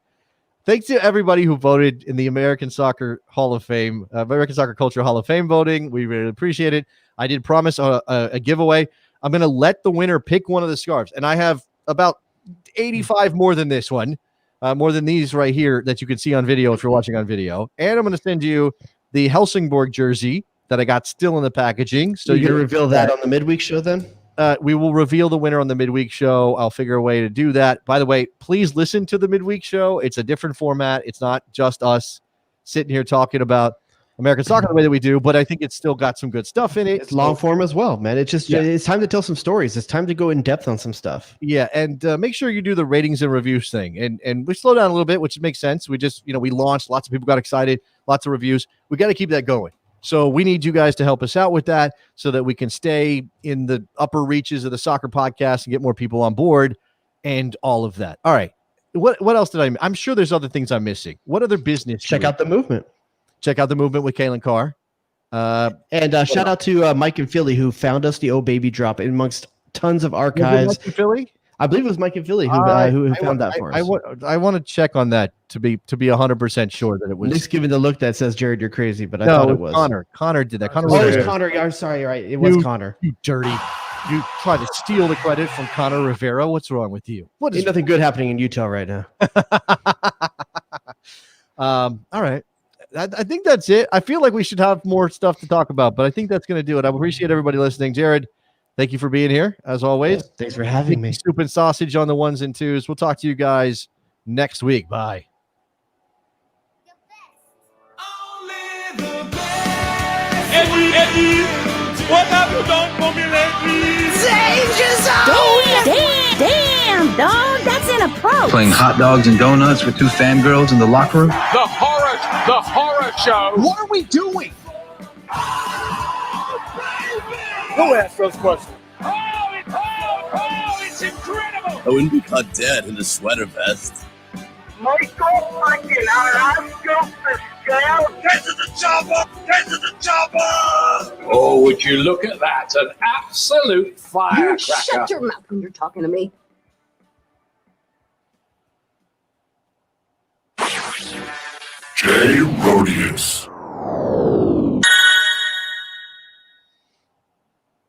S4: Thanks to everybody who voted in the American Soccer Hall of Fame, American Soccer Culture Hall of Fame voting. We really appreciate it. I did promise a giveaway. I'm going to let the winner pick one of the scarves, and I have about 85 more than this one, more than these right here that you can see on video if you're watching on video. And I'm going to send you the Helsingborg jersey that I got still in the packaging. So
S5: you
S4: you
S5: can reveal that on the midweek show then?
S4: We will reveal the winner on the midweek show. I'll figure a way to do that. By the way, please listen to the midweek show. It's a different format. It's not just us sitting here talking about American soccer the way that we do, but I think it's still got some good stuff in it.
S5: It's long form as well, man. It's just it's time to tell some stories. It's time to go in depth on some stuff.
S4: Yeah, and make sure you do the ratings and reviews thing. And we slow down a little bit, which makes sense. We just, we launched, lots of people got excited, lots of reviews. We got to keep that going. So we need you guys to help us out with that so that we can stay in the upper reaches of the soccer podcast and get more people on board and all of that. All right. What else did I'm sure there's other things I'm missing. What other business?
S5: Check out the movement.
S4: Check out the movement with Calen Carr.
S5: And shout out to Mike and Philly who found us the Oh Baby drop amongst tons of archives.
S4: Mike and Philly?
S5: I believe it was Mike and Philly who found that for us.
S4: I want to check on that to be 100% sure that it was.
S5: Nick's giving the look that says, Jared, you're crazy, but I thought it was
S4: Connor. Connor did that. Connor
S5: it was Connor. I'm sorry, right? It was Connor.
S4: You dirty. You try to steal the credit from Connor Rivera. What's wrong with you?
S5: Ain't nothing good happening in Utah right now.
S4: All right. I think that's it. I feel like we should have more stuff to talk about, but I think that's going to do it. I appreciate everybody listening. Jared, thank you for being here, as always.
S5: Thanks for having me.
S4: Soup and sausage on the ones and twos. We'll talk to you guys next week. Bye.
S7: Eddie, what have you done for me lately?
S8: Damn, dog, that's an approach.
S1: Playing hot dogs and donuts with two fangirls in the locker room.
S7: The horror show.
S1: What are we doing?
S7: Who asked those questions? Oh, it's incredible.
S9: I wouldn't be caught dead in a sweater vest.
S3: Michael fucking Oscar Pascal.
S7: Get to the chopper! Get to the chopper! Oh, would you look at that? An absolute firecracker.
S8: Shut your mouth when you're talking to me.
S10: Jay Rodius.